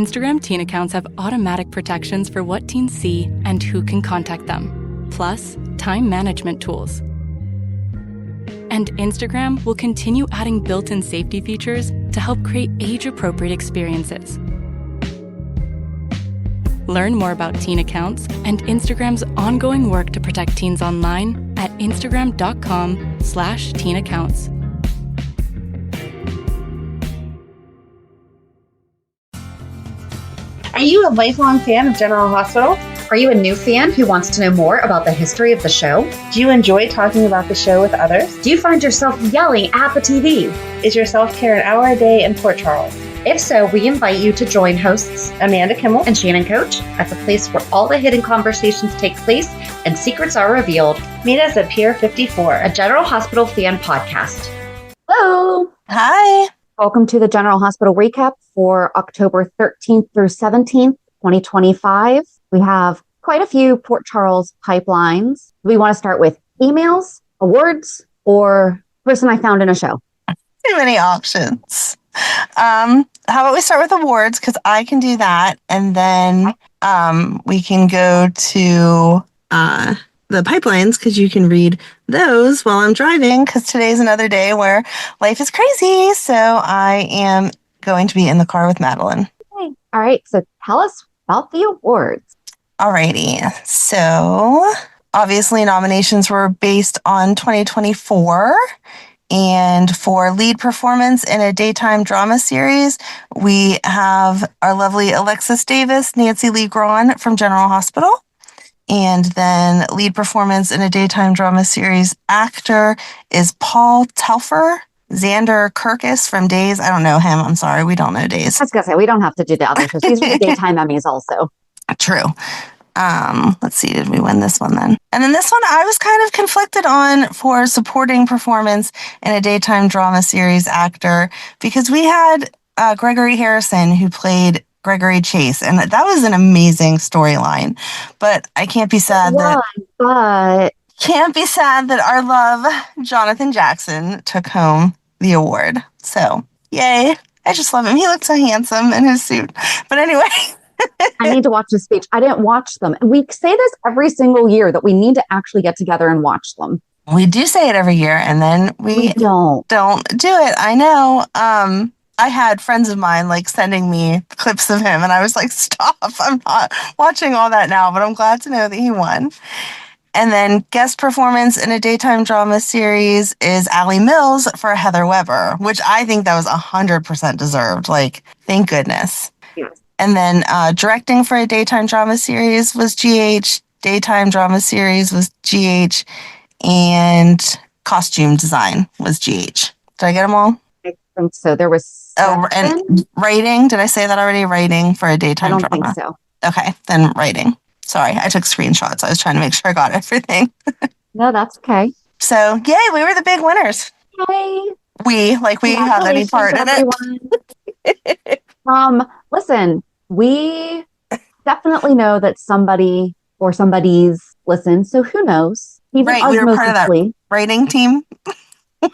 Instagram teen accounts have automatic protections for what teens see and who can contact them, plus time management tools. And Instagram will continue adding built-in safety features to help create age-appropriate experiences. Learn more about teen accounts and Instagram's ongoing work to protect teens online at instagram.com/teenaccounts. Are you a lifelong fan of General Hospital? Are you a new fan who wants to know more about the history of the show? Do you enjoy talking about the show with others? Do you find yourself yelling at the TV? Is your self-care an hour a day in Port Charles? If so, we invite you to join hosts Amanda Kimmel and Shannon Coach at the place where all the hidden conversations take place and secrets are revealed. Meet us at Pier 54, a General Hospital fan podcast. Hello. Hi. Welcome to the General Hospital recap for October 13th through 17th, 2025. We have quite a few Port Charles pipelines. We want to start with emails, awards, or person I found in a show. Too many options. How about we start with awards, because I can do that, and then we can go to the pipelines, because you can read those while I'm driving, because today's another day where life is crazy, so I am going to be in the car with Madeline. Okay. All right, so tell us about the awards. Alrighty, so obviously nominations were based on 2024. And for lead performance in a daytime drama series, we have our lovely Alexis Davis, Nancy Lee Grawn from General Hospital. And then lead performance in a daytime drama series actor is Paul Telfer, Xander Kirkus from Days. I don't know him. I'm sorry. We don't know Days. I was going to say, we don't have to do the other shows. These are the daytime Emmys also. True. Let's see, did we win this one then? And then this one I was kind of conflicted on for supporting performance in a daytime drama series actor, because we had Gregory Harrison, who played Gregory Chase, and that was an amazing storyline. But I can't be sad that our love Jonathan Jackson took home the award. So yay. I just love him. He looked so handsome in his suit. But anyway. I need to watch the speech. I didn't watch them. We say this every single year that we need to actually get together and watch them. We do say it every year, and then we don't do it. I know. I had friends of mine like sending me clips of him, and I was like, stop, I'm not watching all that now, but I'm glad to know that he won. And then guest performance in a daytime drama series is Allie Mills for Heather Weber, which I think that was 100% deserved. Like, thank goodness. Yes. And then directing for a daytime drama series was GH, daytime drama series was GH, and costume design was GH. Did I get them all? I think so. There was 7. And writing. Did I say that already? Writing for a daytime drama. I don't think so. Okay, then writing. Sorry, I took screenshots. I was trying to make sure I got everything. No, that's okay. So, yay, we were the big winners. Yay. We have any part in it. Listen, we definitely know that somebody or somebody's listened, so who knows? Even right, we were part of that writing team. We're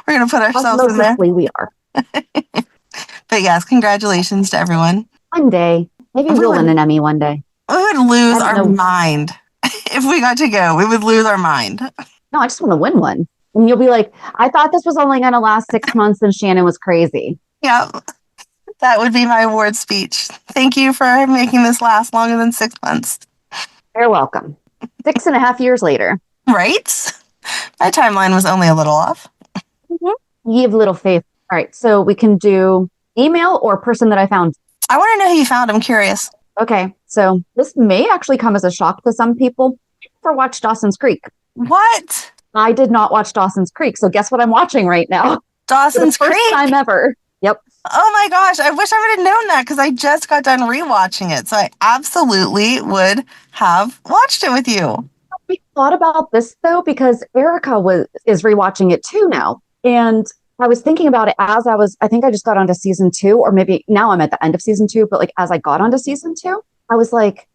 going to put ourselves in there. We are. But yes, congratulations to everyone. One day. Maybe we'll win an Emmy one day. We would lose our mind. If we got to go, we would lose our mind. No, I just want to win one. And you'll be like, I thought this was only going to last 6 months and Shannon was crazy. Yeah, that would be my award speech. Thank you for making this last longer than 6 months. You're welcome. 6.5 years later. Right? My timeline was only a little off. Mm-hmm. You have little faith. All right, so we can do email or person that I found. I want to know who you found. I'm curious. Okay, so this may actually come as a shock to some people. I never watched Dawson's Creek. What? I did not watch Dawson's Creek, so guess what I'm watching right now? Dawson's Creek? First time ever. Yep. Oh my gosh, I wish I would have known that, because I just got done rewatching it, so I absolutely would have watched it with you. We thought about this, though, because Erica is rewatching it too now, and I was thinking about it as I think I just got onto season 2, or maybe now I'm at the end of season 2, but like as I got onto season 2, I was like,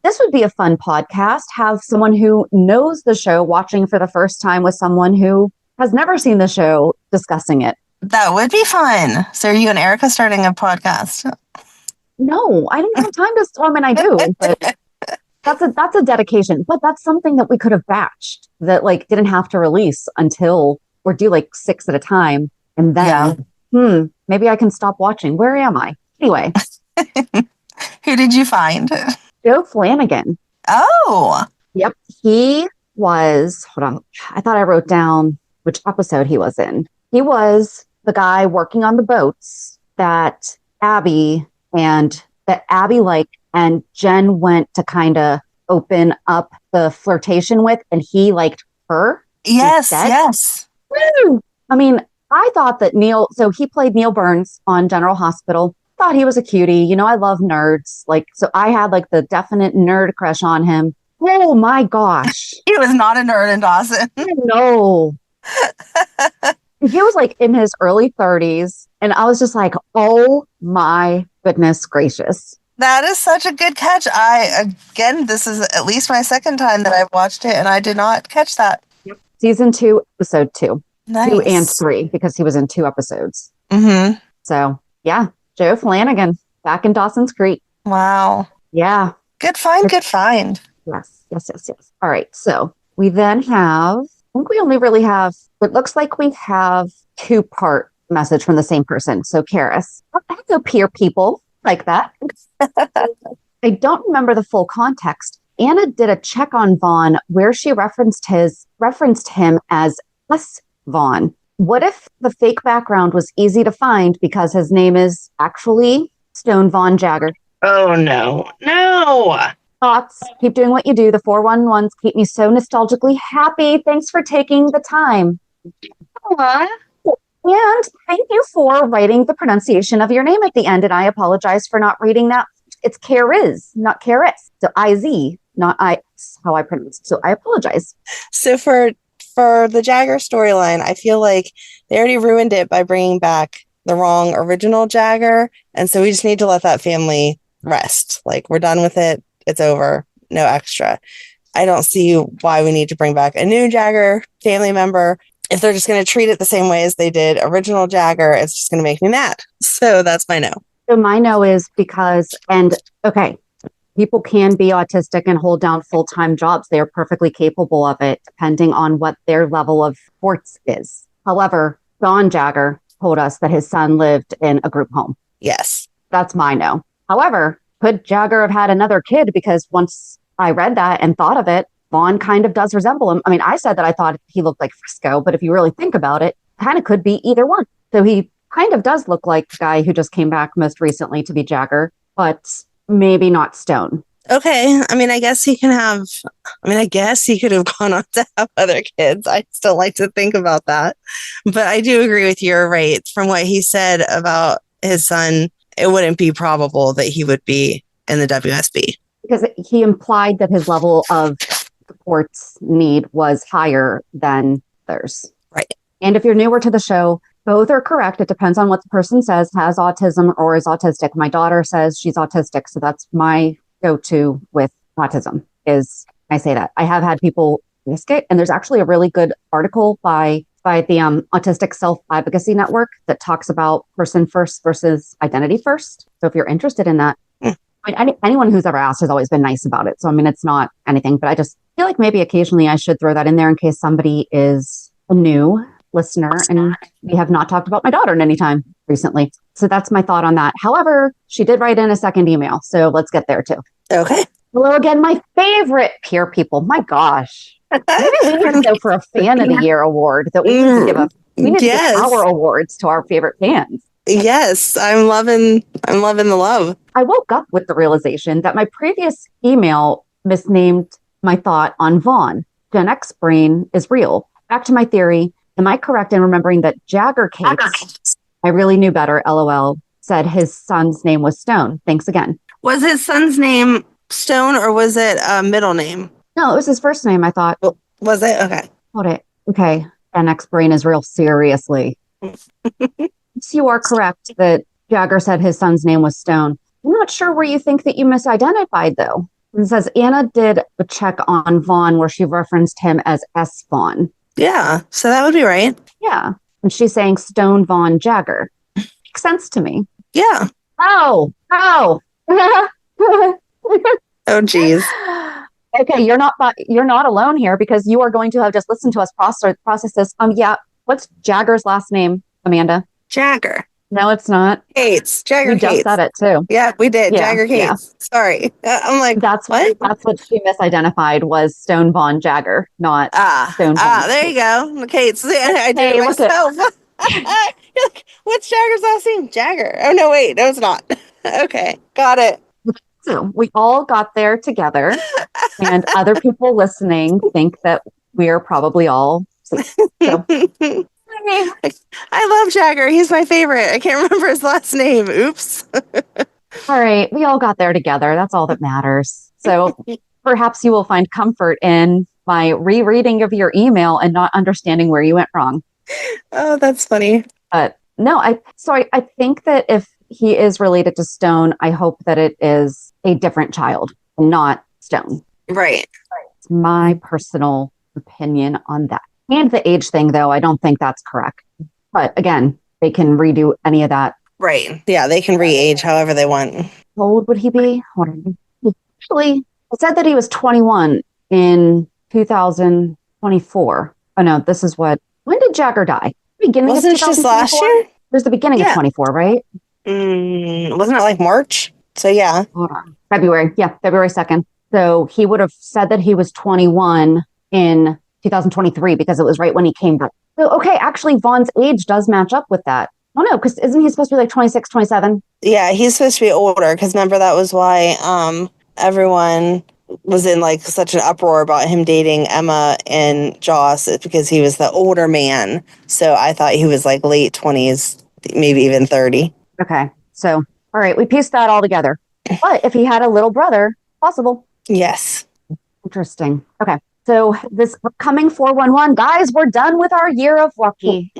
this would be a fun podcast. Have someone who knows the show watching for the first time with someone who has never seen the show discussing it. That would be fun. So are you and Erica starting a podcast? No, I didn't have time to. I mean, I do, but that's a dedication. But that's something that we could have batched that like didn't have to release until or do like 6 at a time, and then maybe I can stop watching. Where am I? Anyway, Who did you find? Joe Flanagan. Oh, Yep, he was. Hold on, I thought I wrote down which episode he was in. He was the guy working on the boats that Abby and Jen went to kind of open up the flirtation with, and he liked her. yes, instead. yes. Woo! I mean, I thought that so he played Neil Burns on General Hospital. Thought he was a cutie. You know, I love nerds. Like, so I had like the definite nerd crush on him. Oh my gosh. He was not a nerd in Dawson. No. He was like in his early 30s. And I was just like, oh my goodness gracious. That is such a good catch. This is at least my second time that I've watched it, and I did not catch that. Season 2, episode 2. Nice. 2 and 3, because he was in 2 episodes. Mm-hmm. So, yeah, Joe Flanagan back in Dawson's Creek. Wow. Yeah. Good find, good find. Yes. All right. So we then have, I think we only really have, it looks like we have 2-part message from the same person. So Karis, hello, peer people like that. I don't remember the full context. Anna did a check on Vaughn where she referenced him as S. Vaughn. What if the fake background was easy to find because his name is actually Stone Vaughn Jagger? Oh, no. Thoughts? Keep doing what you do. The 411s keep me so nostalgically happy. Thanks for taking the time. Aww. And thank you for writing the pronunciation of your name at the end. And I apologize for not reading that. It's Kariz, not Karis. So I-Z, not I. How I pronounce it. So I apologize. So for the Jagger storyline, I feel like they already ruined it by bringing back the wrong original Jagger. And so we just need to let that family rest. Like, we're done with it. It's over. No extra. I don't see why we need to bring back a new Jagger family member. If they're just going to treat it the same way as they did original Jagger, it's just going to make me mad. So that's my no. So my no is because, people can be autistic and hold down full-time jobs. They are perfectly capable of it, depending on what their level of sports is. However, Don Jagger told us that his son lived in a group home. Yes. That's my no. However, could Jagger have had another kid? Because once I read that and thought of it, Vaughn kind of does resemble him. I mean, I said that I thought he looked like Frisco, but if you really think about it, kind of could be either one. So he kind of does look like the guy who just came back most recently to be Jagger, but maybe not Stone. Okay. I mean, I guess he could have gone on to have other kids. I still like to think about that. But I do agree with you. You're right. From what he said about his son, it wouldn't be probable that he would be in the WSB. Because he implied that his level of support's need was higher than theirs. Right. And if you're newer to the show, both are correct. It depends on what the person says, has autism or is autistic. My daughter says she's autistic, so that's my go-to with autism is I say that. I have had people risk it, and there's actually a really good article by the Autistic Self-Advocacy Network that talks about person first versus identity first. So if you're interested in that, I mean, anyone who's ever asked has always been nice about it. So, I mean, it's not anything, but I just feel like maybe occasionally I should throw that in there in case somebody is a new listener and we have not talked about my daughter in any time recently. So that's my thought on that. However, she did write in a second email. So let's get there too. Okay. Hello again, my favorite peer people. My gosh. Maybe we need to go for a fan of the year award that we need to give our awards to our favorite fans. Yes, I'm loving the love. I woke up with the realization that my previous email misnamed my thought on Vaughn. Gen X brain is real. Back to my theory. Am I correct in remembering that Jagger Cakes, I really knew better, LOL, said his son's name was Stone? Thanks again. Was his son's name Stone or was it a middle name? No, it was his first name, I thought. Was it? Okay. Hold it. Okay. Gen X brain is real, seriously. So you are correct that Jagger said his son's name was Stone. I'm not sure where you think that you misidentified, though. It says Anna did a check on Vaughn where she referenced him as S. Vaughn. Yeah, so that would be right. Yeah. And she's saying Stone Vaughn Jagger. Makes sense to me. Yeah. Oh, Oh, geez. Okay, you're not alone here because you are going to have just listened to us process this. Yeah, what's Jagger's last name, Amanda? Jagger. No, it's not. Hates. Jagger You just hates. said it too. Yeah, we did. Yeah, Jagger hates. Sorry. I'm like, That's what? That's what she misidentified was Stone Vaughn Jagger, not Stone Vaughn. There you go. Okay, so I did Hey, it look at- myself. You're like, what's Jagger's last name? Jagger. Oh no, wait, no, it's not. Okay, got it. So we all got there together, and other people listening think that we're probably all asleep. So, I love Jagger. He's my favorite. I can't remember his last name. Oops. all right, we all got there together. That's all that matters. So perhaps you will find comfort in my rereading of your email and not understanding where you went wrong. Oh, that's funny. But no, I think that if he is related to Stone, I hope that it is a different child, not Stone. Right. It's my personal opinion on that. And the age thing, though, I don't think that's correct. But again, they can redo any of that. Right. Yeah, they can re-age however they want. How old would he be? Actually, it said that he was 21 in 2024. Oh, no, this is when did Jagger die? Beginning Wasn't of it just last 2024? year? It was the beginning of 24, right? Wasn't it like March? So yeah. Hold on. February. Yeah, February 2nd. So he would have said that he was 21 in 2023 because it was right when he came back. So, okay, actually, Vaughn's age does match up with that. Oh, no, because isn't he supposed to be like 26, 27? Yeah, he's supposed to be older because remember that was why everyone was in like such an uproar about him dating Emma and Joss because he was the older man. So I thought he was like late 20s, maybe even 30. Okay, so, all right, we pieced that all together. But if he had a little brother, possible. Yes. Interesting. Okay, so this upcoming 411, guys, we're done with our year of lucky.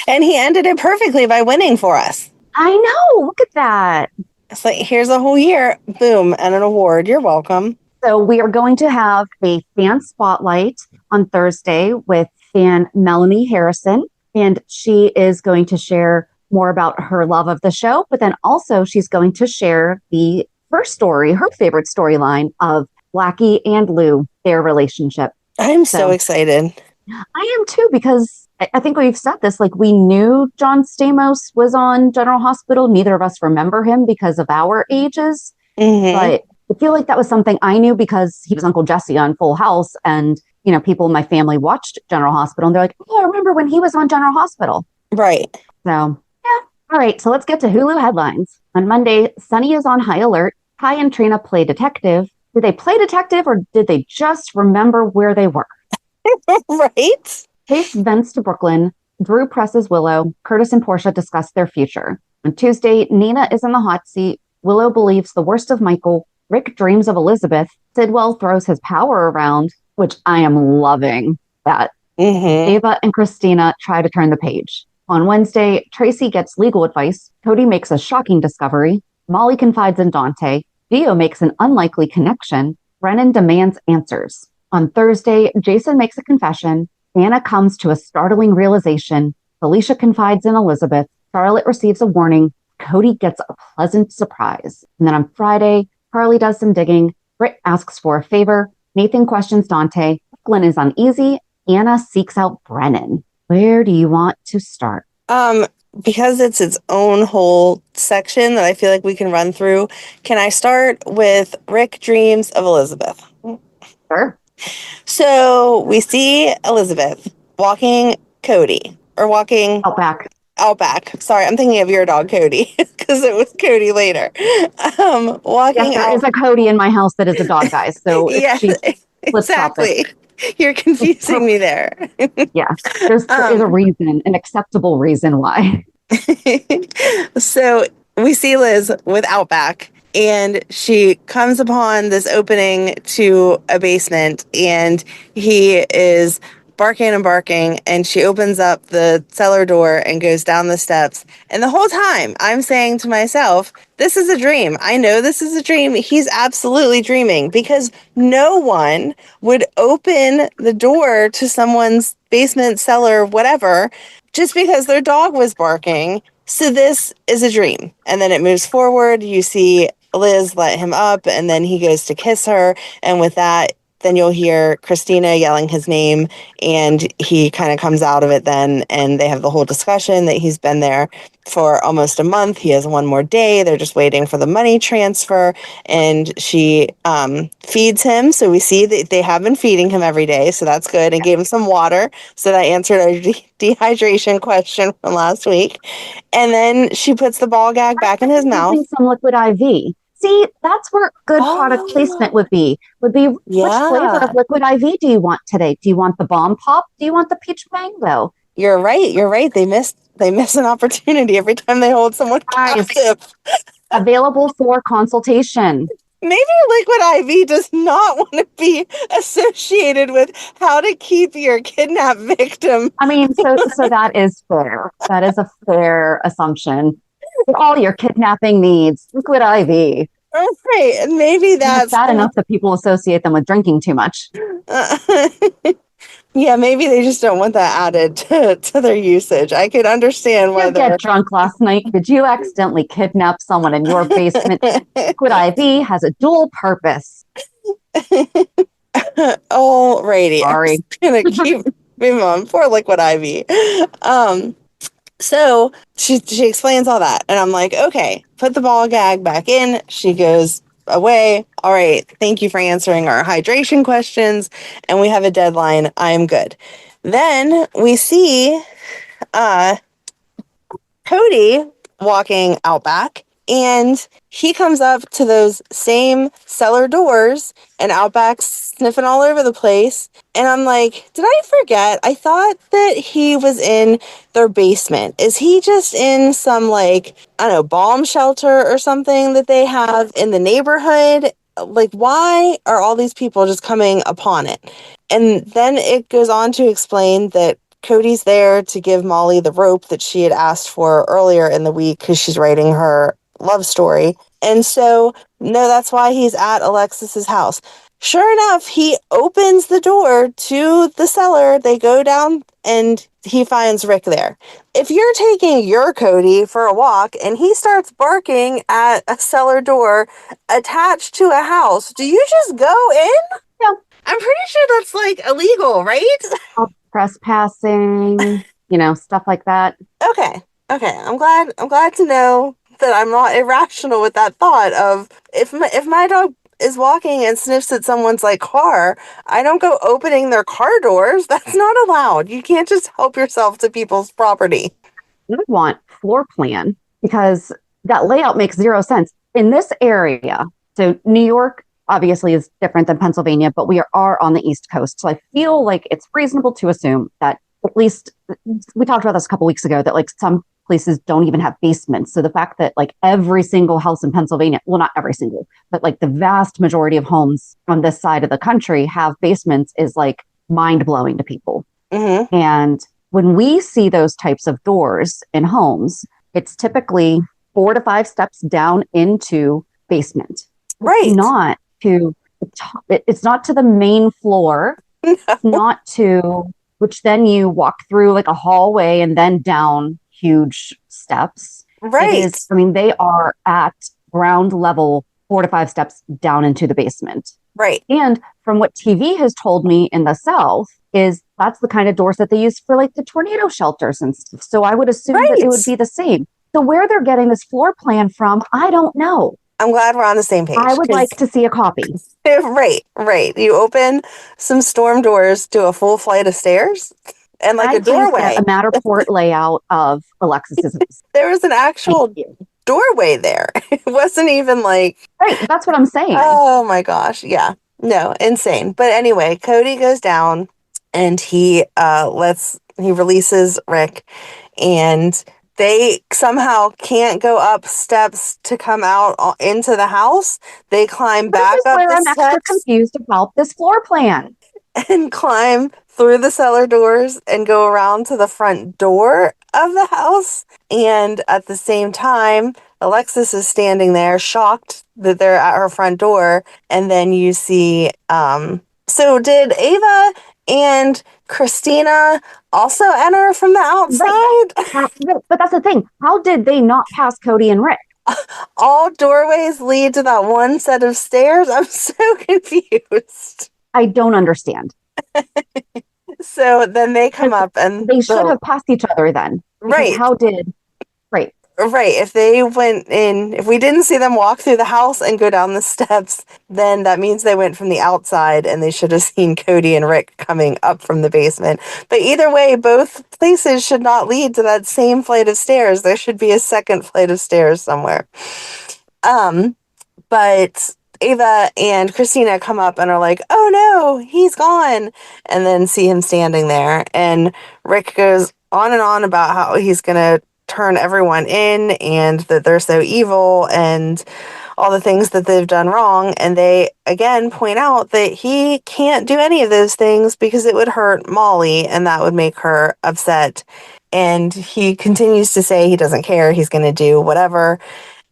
And he ended it perfectly by winning for us. I know, look at that. It's like, here's a whole year, boom, and an award. You're welcome. So we are going to have a fan spotlight on Thursday with fan Melanie Harrison, and she is going to share more about her love of the show, but then also she's going to share her story, her favorite storyline of Blackie and Lou, their relationship. I'm so excited. I am too, because I think we've said this, like we knew John Stamos was on General Hospital. Neither of us remember him because of our ages, but I feel like that was something I knew because he was Uncle Jesse on Full House. And, you know, people in my family watched General Hospital and they're like, oh, I remember when he was on General Hospital. Right. So, yeah. All right. So let's get to Hulu headlines. On Monday, Sunny is on high alert. Kai and Trina play detective. Did they play detective or did they just remember where they were? Right. Chase vents to Brook Lynn. Drew presses Willow. Curtis and Portia discuss their future. On Tuesday, Nina is in the hot seat. Willow believes the worst of Michael. Rick dreams of Elizabeth. Sidwell throws his power around, which I am loving that. Ava and Christina try to turn the page. On Wednesday, Tracy gets legal advice. Cody makes a shocking discovery. Molly confides in Dante. Dio makes an unlikely connection. Brennan demands answers. On Thursday, Jason makes a confession. Anna comes to a startling realization. Felicia confides in Elizabeth. Charlotte receives a warning. Cody gets a pleasant surprise. And then on Friday, Carly does some digging. Britt asks for a favor. Nathan questions Dante. Brooklyn is uneasy. Anna seeks out Brennan. Where do you want to start? Because it's its own whole section that I feel like we can run through. Can I start with Rick dreams of Elizabeth? Sure. So we see Elizabeth walking Cody or walking Outback. Sorry, I'm thinking of your dog, Cody, because it was Cody later. Walking yes, there is a Cody in my house that is a dog, guys. So yes, exactly. You're confusing me there. Yeah, there's a reason, an acceptable reason why. So we see Liz with Outback, and she comes upon this opening to a basement, and he is barking, and she opens up the cellar door and goes down the steps. And the whole time I'm saying to myself, this is a dream. I know this is a dream. He's absolutely dreaming, because no one would open the door to someone's basement, cellar, whatever, just because their dog was barking. So this is a dream. And then it moves forward. You see Liz let him up, and then he goes to kiss her. And with that, then you'll hear Christina yelling his name, and he kind of comes out of it then, and they have the whole discussion that he's been there for almost a month. He has one more day. They're just waiting for the money transfer, and she feeds him. So we see that they have been feeding him every day, so that's good, and gave him some water. So that answered our dehydration question from last week. And then she puts the ball gag back in his mouth. Using some liquid IV. See, that's where good product placement would be. Which flavor of liquid IV do you want today? Do you want the bomb pop? Do you want the peach mango? You're right. They miss an opportunity every time they hold someone captive. Available for consultation. Maybe liquid IV does not want to be associated with how to keep your kidnapped victim. I mean, so that is fair. That is a fair assumption. All your kidnapping needs, liquid IV. Right, and maybe that's bad enough that people associate them with drinking too much. Yeah, maybe they just don't want that added to their usage. I could understand why they're drunk last night. Did you accidentally kidnap someone in your basement? Liquid IV has a dual purpose. Alrighty, sorry. I'm just gonna keep moving on. Poor liquid IV. So she explains all that, and I'm like, okay, put the ball gag back in. She goes away. All right, thank you for answering our hydration questions, and we have a deadline. I am good. Then we see Cody walking out back, and he comes up to those same cellar doors, and Outback's sniffing all over the place. And I'm like, did I forget? I thought that he was in their basement. Is he just in some, like, I don't know, bomb shelter or something that they have in the neighborhood? Like, why are all these people just coming upon it? And then it goes on to explain that Cody's there to give Molly the rope that she had asked for earlier in the week because she's writing her love story. And so, no, that's why he's at Alexis's house. Sure enough, he opens the door to the cellar. They go down and he finds Rick there. If you're taking your Cody for a walk and he starts barking at a cellar door attached to a house, do you just go in? No. I'm pretty sure that's like illegal, right? Trespassing, stuff like that. Okay. I'm glad to know that I'm not irrational with that thought of if my dog is walking and sniffs at someone's like car, I don't go opening their car doors. That's not allowed. You can't just help yourself to people's property. I would want floor plan because that layout makes zero sense. In this area, so New York obviously is different than Pennsylvania, but we are on the East Coast. So I feel like it's reasonable to assume that at least, we talked about this a couple weeks ago, that like some places don't even have basements. So the fact that like every single house in Pennsylvania, well, not every single, but like the vast majority of homes on this side of the country have basements is like mind blowing to people. Mm-hmm. And when we see those types of doors in homes, it's typically 4 to 5 steps down into basement. Right. It's not to the main floor. No. It's not to, which then you walk through like a hallway and then down huge steps. Right. They are at ground level, 4 to 5 steps down into the basement. Right. And from what TV has told me in the South is that's the kind of doors that they use for like the tornado shelters and stuff. So I would assume that it would be the same. So where they're getting this floor plan from, I don't know. I'm glad we're on the same page. I would like to see a copy. Right. You open some storm doors to a full flight of stairs and like a doorway. A Matterport layout of Alexis's. There was an actual doorway there. It wasn't even like... Right, that's what I'm saying. Oh my gosh, yeah. No, insane. But anyway, Cody goes down and he releases Rick, and they somehow can't go up steps to come out into the house. They climb back up the steps. I'm extra confused about this floor plan. And climb through the cellar doors and go around to the front door of the house. And at the same time, Alexis is standing there shocked that they're at her front door. And then you see, so did Ava and Christina also enter from the outside? Right. But that's the thing. How did they not pass Cody and Rick? all doorways lead to that one set of stairs? I'm so confused. I don't understand. So then they come up and they should have passed each other then. Right. How did, right. Right. If they went in, if we didn't see them walk through the house and go down the steps, then that means they went from the outside and they should have seen Cody and Rick coming up from the basement. But either way, both places should not lead to that same flight of stairs. There should be a second flight of stairs somewhere. But Ava and Christina come up and are like, oh no, he's gone. And then see him standing there. And Rick goes on and on about how he's going to turn everyone in and that they're so evil and all the things that they've done wrong. And they again point out that he can't do any of those things because it would hurt Molly and that would make her upset. And he continues to say he doesn't care. He's going to do whatever.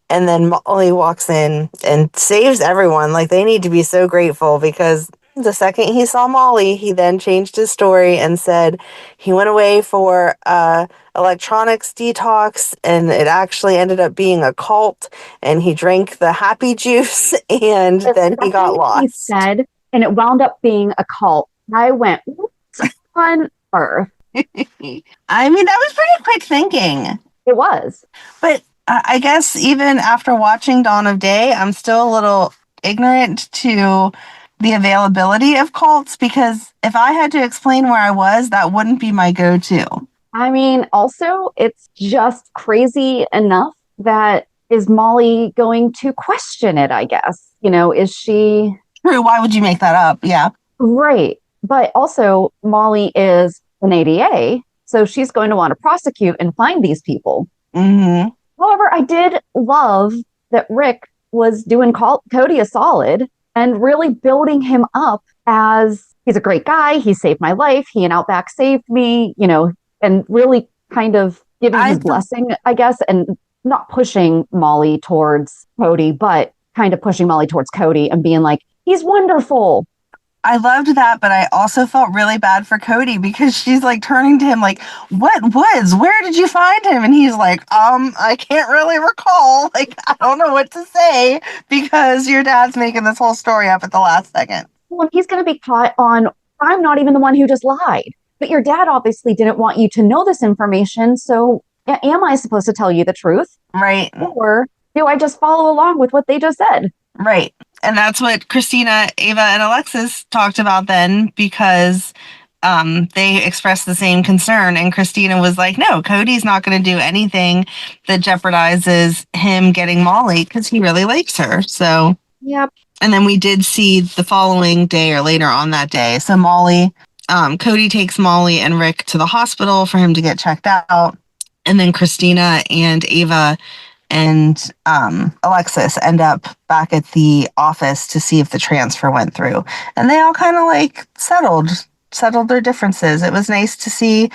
And then Molly walks in and saves everyone. Like, they need to be so grateful because the second he saw Molly, he then changed his story and said he went away for electronics detox and it actually ended up being a cult and he drank the happy juice and then he got lost. He said, and it wound up being a cult. I went, what on earth? I mean, that was pretty quick thinking. It was. But I guess even after watching Dawn of Day, I'm still a little ignorant to the availability of cults because if I had to explain where I was, that wouldn't be my go-to. I mean, also, it's just crazy enough that is Molly going to question it, I guess? You know, is she... True, why would you make that up? Yeah. Right. But also, Molly is an ADA, so she's going to want to prosecute and find these people. Mm-hmm. However, I did love that Rick was doing Cody a solid and really building him up as he's a great guy. He saved my life. He and Outback saved me, you know, and really kind of giving his blessing, I guess, and not pushing Molly towards Cody, but kind of pushing Molly towards Cody and being like, he's wonderful. I loved that, but I also felt really bad for Cody because she's like turning to him like, what woods? Where did you find him? And he's like, I can't really recall. Like, I don't know what to say because your dad's making this whole story up at the last second. Well, he's going to be caught on, I'm not even the one who just lied. But your dad obviously didn't want you to know this information. So am I supposed to tell you the truth? Right. Or do I just follow along with what they just said? Right. And that's what Christina, Ava, and Alexis talked about then because they expressed the same concern. And Christina was like, no, Cody's not going to do anything that jeopardizes him getting Molly because he really likes her. So, yep. And then we did see the following day or later on that day. So Molly, Cody takes Molly and Rick to the hospital for him to get checked out. And then Christina and Ava and Alexis end up back at the office to see if the transfer went through. And they all kind of like settled their differences. It was nice to see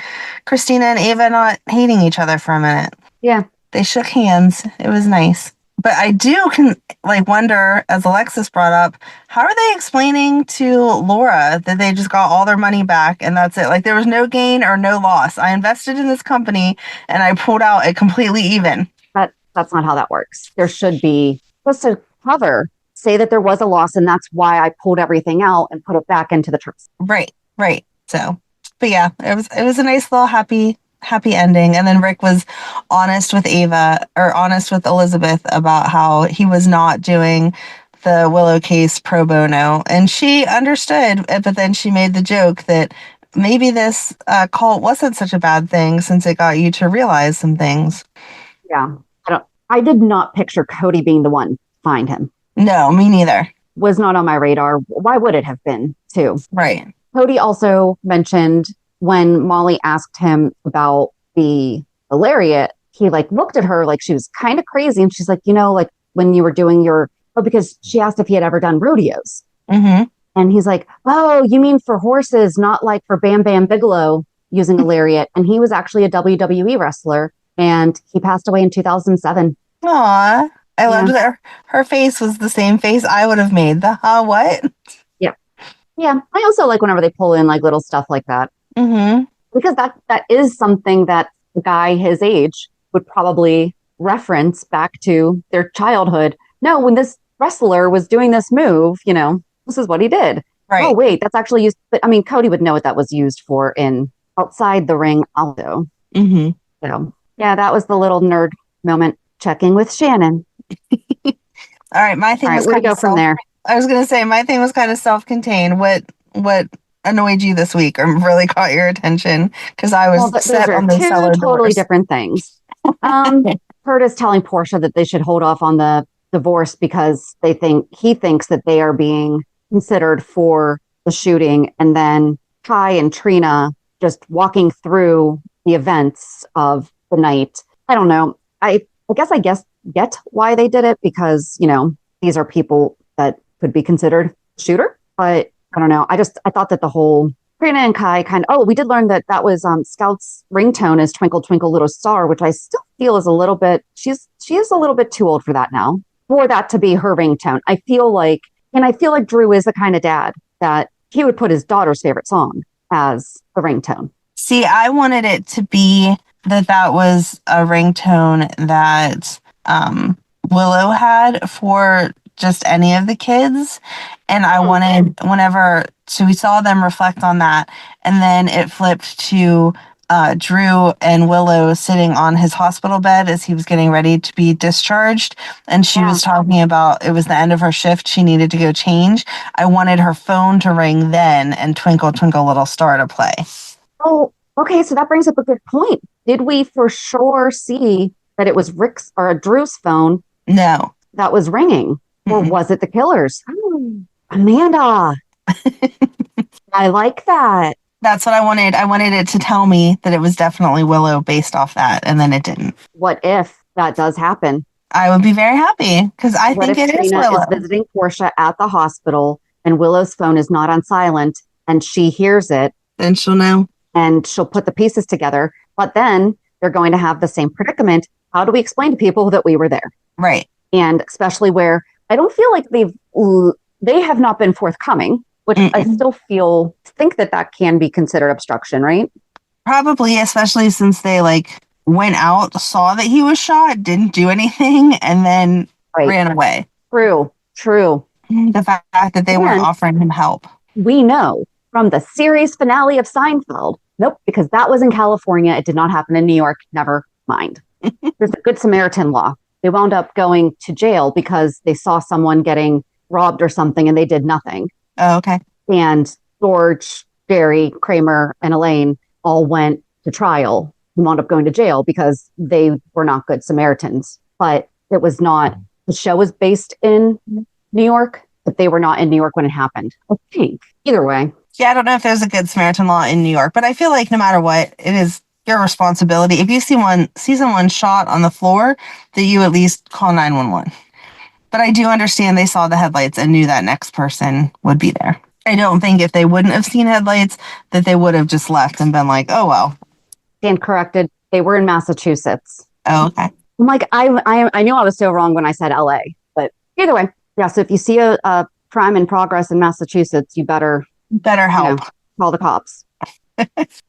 Christina and Ava not hating each other for a minute. Yeah. They shook hands. It was nice. But I do wonder, as Alexis brought up, how are they explaining to Laura that they just got all their money back and that's it? Like, there was no gain or no loss. I invested in this company and I pulled out it completely even. That's not how that works. There should be supposed to say that there was a loss and that's why I pulled everything out and put it back into the trust. Right. So, but yeah, it was a nice little happy ending. And then Rick was honest with Elizabeth about how he was not doing the Willow case pro bono. And she understood, but then she made the joke that maybe this cult wasn't such a bad thing since it got you to realize some things. Yeah. I did not picture Cody being the one to find him. No, me neither. Was not on my radar. Why would it have been, too? Right. Cody also mentioned when Molly asked him about the lariat, he looked at her like she was kind of crazy. And she's like, when you were doing because she asked if he had ever done rodeos. Mm-hmm. And he's like, oh, you mean for horses, not like for Bam Bam Bigelow using a lariat. And he was actually a WWE wrestler. And he passed away in 2007. Aw, I loved that her face was the same face I would have made. What? Yeah. Yeah. I also like whenever they pull in little stuff like that. Mm-hmm. Because that is something that a guy his age would probably reference back to their childhood. No, when this wrestler was doing this move, this is what he did. Right. Oh, wait, that's actually used. But I mean, Cody would know what that was used for in outside the ring also. Mm-hmm. So, yeah, that was the little nerd moment checking with Shannon. All right, my thing was where to go from there? I was going to say my thing was kind of self-contained. What annoyed you this week or really caught your attention? Because I was set on the cellar doors. Two totally different things. Curtis telling Portia that they should hold off on the divorce because he thinks that they are being considered for the shooting, and then Kai and Trina just walking through the events of the night. I don't know. I guess get why they did it because, these are people that could be considered shooter, but I don't know. I thought that the whole Trina and Kai we did learn that was Scout's ringtone is Twinkle Twinkle Little Star, which I still feel is a little bit, she is a little bit too old for that now, for that to be her ringtone. I feel like Drew is the kind of dad that he would put his daughter's favorite song as a ringtone. See, I wanted it to be that was a ringtone that Willow had for just any of the kids. And I wanted so we saw them reflect on that. And then it flipped to Drew and Willow sitting on his hospital bed as he was getting ready to be discharged. And she was talking about it was the end of her shift. She needed to go change. I wanted her phone to ring then and Twinkle Twinkle Little Star to play. Oh, okay. So that brings up a good point. Did we for sure see that it was Rick's or Drew's phone? No. That was ringing. Or was it the killer's? Amanda. I like that. That's what I wanted. I wanted it to tell me that it was definitely Willow based off that, and then it didn't. What if that does happen? I would be very happy because I think it is Willow. Is visiting Portia at the hospital and Willow's phone is not on silent and she hears it. Then she'll know. And she'll put the pieces together. But then they're going to have the same predicament. How do we explain to people that we were there? Right. And especially where I don't feel like they have not been forthcoming, which I still think that can be considered obstruction, right? Probably, especially since they went out, saw that he was shot, didn't do anything, and then ran away. True. The fact that they weren't offering him help. We know from the series finale of Seinfeld, nope, because that was in California. It did not happen in New York. Never mind. There's a Good Samaritan law. They wound up going to jail because they saw someone getting robbed or something and they did nothing. Oh, okay. And George, Jerry, Kramer, and Elaine all went to trial and wound up going to jail because they were not good Samaritans. But it was not, the show was based in New York, but they were not in New York when it happened. I think. Either way. Yeah, I don't know if there's a Good Samaritan law in New York, but I feel like no matter what, it is your responsibility. If you see someone shot on the floor, that you at least call 911. But I do understand they saw the headlights and knew that next person would be there. I don't think if they wouldn't have seen headlights that they would have just left and been like, oh, well. Stand corrected. They were in Massachusetts. Oh, okay. I'm like, I knew I was so wrong when I said LA, but either way. Yeah. So if you see a crime in progress in Massachusetts, you better help. Call the cops.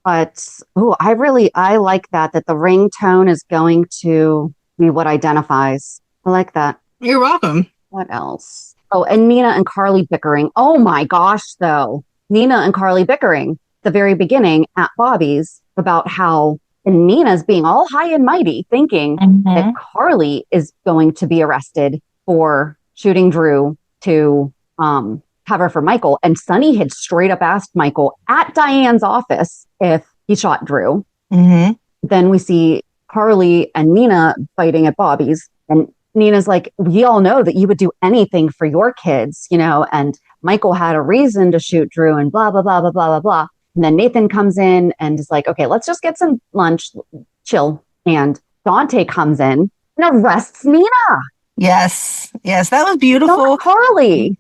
But I like that the ringtone is going to be what identifies. I like that. You're welcome. What else? Oh, and Nina and Carly bickering. Oh my gosh, though. Nina and Carly bickering at the very beginning at Bobbies about how Nina's being all high and mighty, thinking that Carly is going to be arrested for shooting Drew to cover for Michael. And Sonny had straight up asked Michael at Diane's office if he shot Drew. Then we see Carly and Nina fighting at Bobbies. And Nina's like, we all know that you would do anything for your kids, and Michael had a reason to shoot Drew and blah, blah, blah, blah, blah, blah, blah. And then Nathan comes in and is like, okay, let's just get some lunch, chill. And Dante comes in and arrests Nina. Yes, that was beautiful. Not Carly.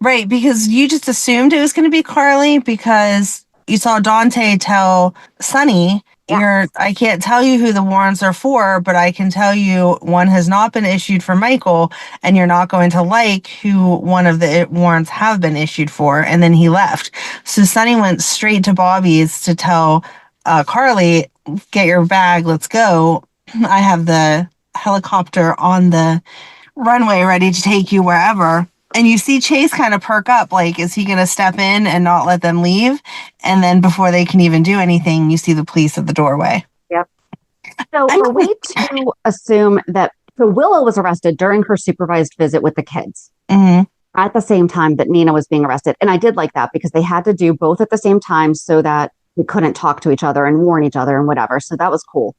Right, because you just assumed it was going to be Carly because you saw Dante tell Sonny, I can't tell you who the warrants are for, but I can tell you one has not been issued for Michael, and you're not going to like who one of the warrants have been issued for. And then he left. So Sonny went straight to Bobby's to tell Carly, get your bag, let's go. I have the helicopter on the runway ready to take you wherever. And you see Chase kind of perk up, like, is he going to step in and not let them leave? And then before they can even do anything, you see the police at the doorway. Yep. So are we to assume that Willow was arrested during her supervised visit with the kids at the same time that Nina was being arrested? And I did like that because they had to do both at the same time so that we couldn't talk to each other and warn each other and whatever. So that was cool.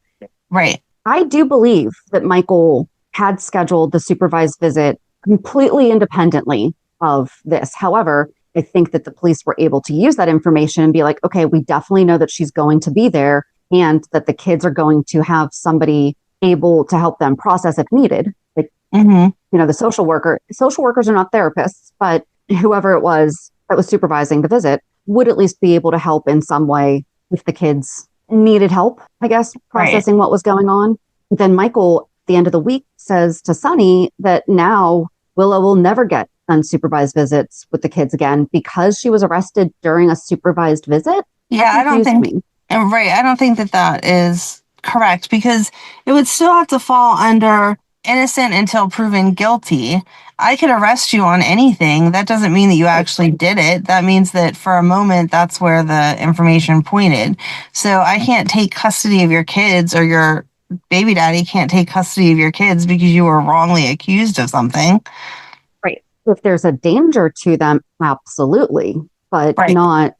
Right. I do believe that Michael had scheduled the supervised visit completely independently of this. However, I think that the police were able to use that information and be like, okay, we definitely know that she's going to be there and that the kids are going to have somebody able to help them process if needed. Like, the social workers are not therapists, but whoever it was that was supervising the visit would at least be able to help in some way if the kids needed help, I guess, processing what was going on. Then Michael, at the end of the week, says to Sonny that now Willow will never get unsupervised visits with the kids again because she was arrested during a supervised visit. Yeah, I don't think that is correct because it would still have to fall under innocent until proven guilty. I could arrest you on anything. That doesn't mean that you actually did it. That means that for a moment, that's where the information pointed. So I can't take custody of your kids, or your baby daddy can't take custody of your kids because you were wrongly accused of something. Right. If there's a danger to them, absolutely. But not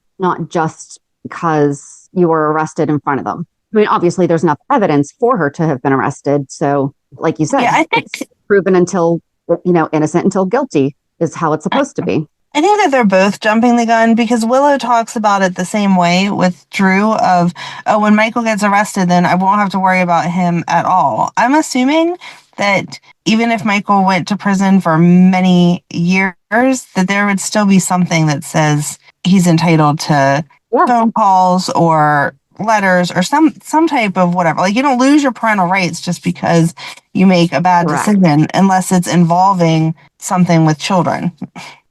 just because you were arrested in front of them. I mean, obviously, there's enough evidence for her to have been arrested. So, like you said, I think it's proven until, innocent until guilty is how it's supposed to be. I think that they're both jumping the gun because Willow talks about it the same way with Drew of, oh, when Michael gets arrested, then I won't have to worry about him at all. I'm assuming that even if Michael went to prison for many years, that there would still be something that says he's entitled to phone calls or letters or some type of whatever. Like, you don't lose your parental rights just because you make a bad decision unless it's involving something with children.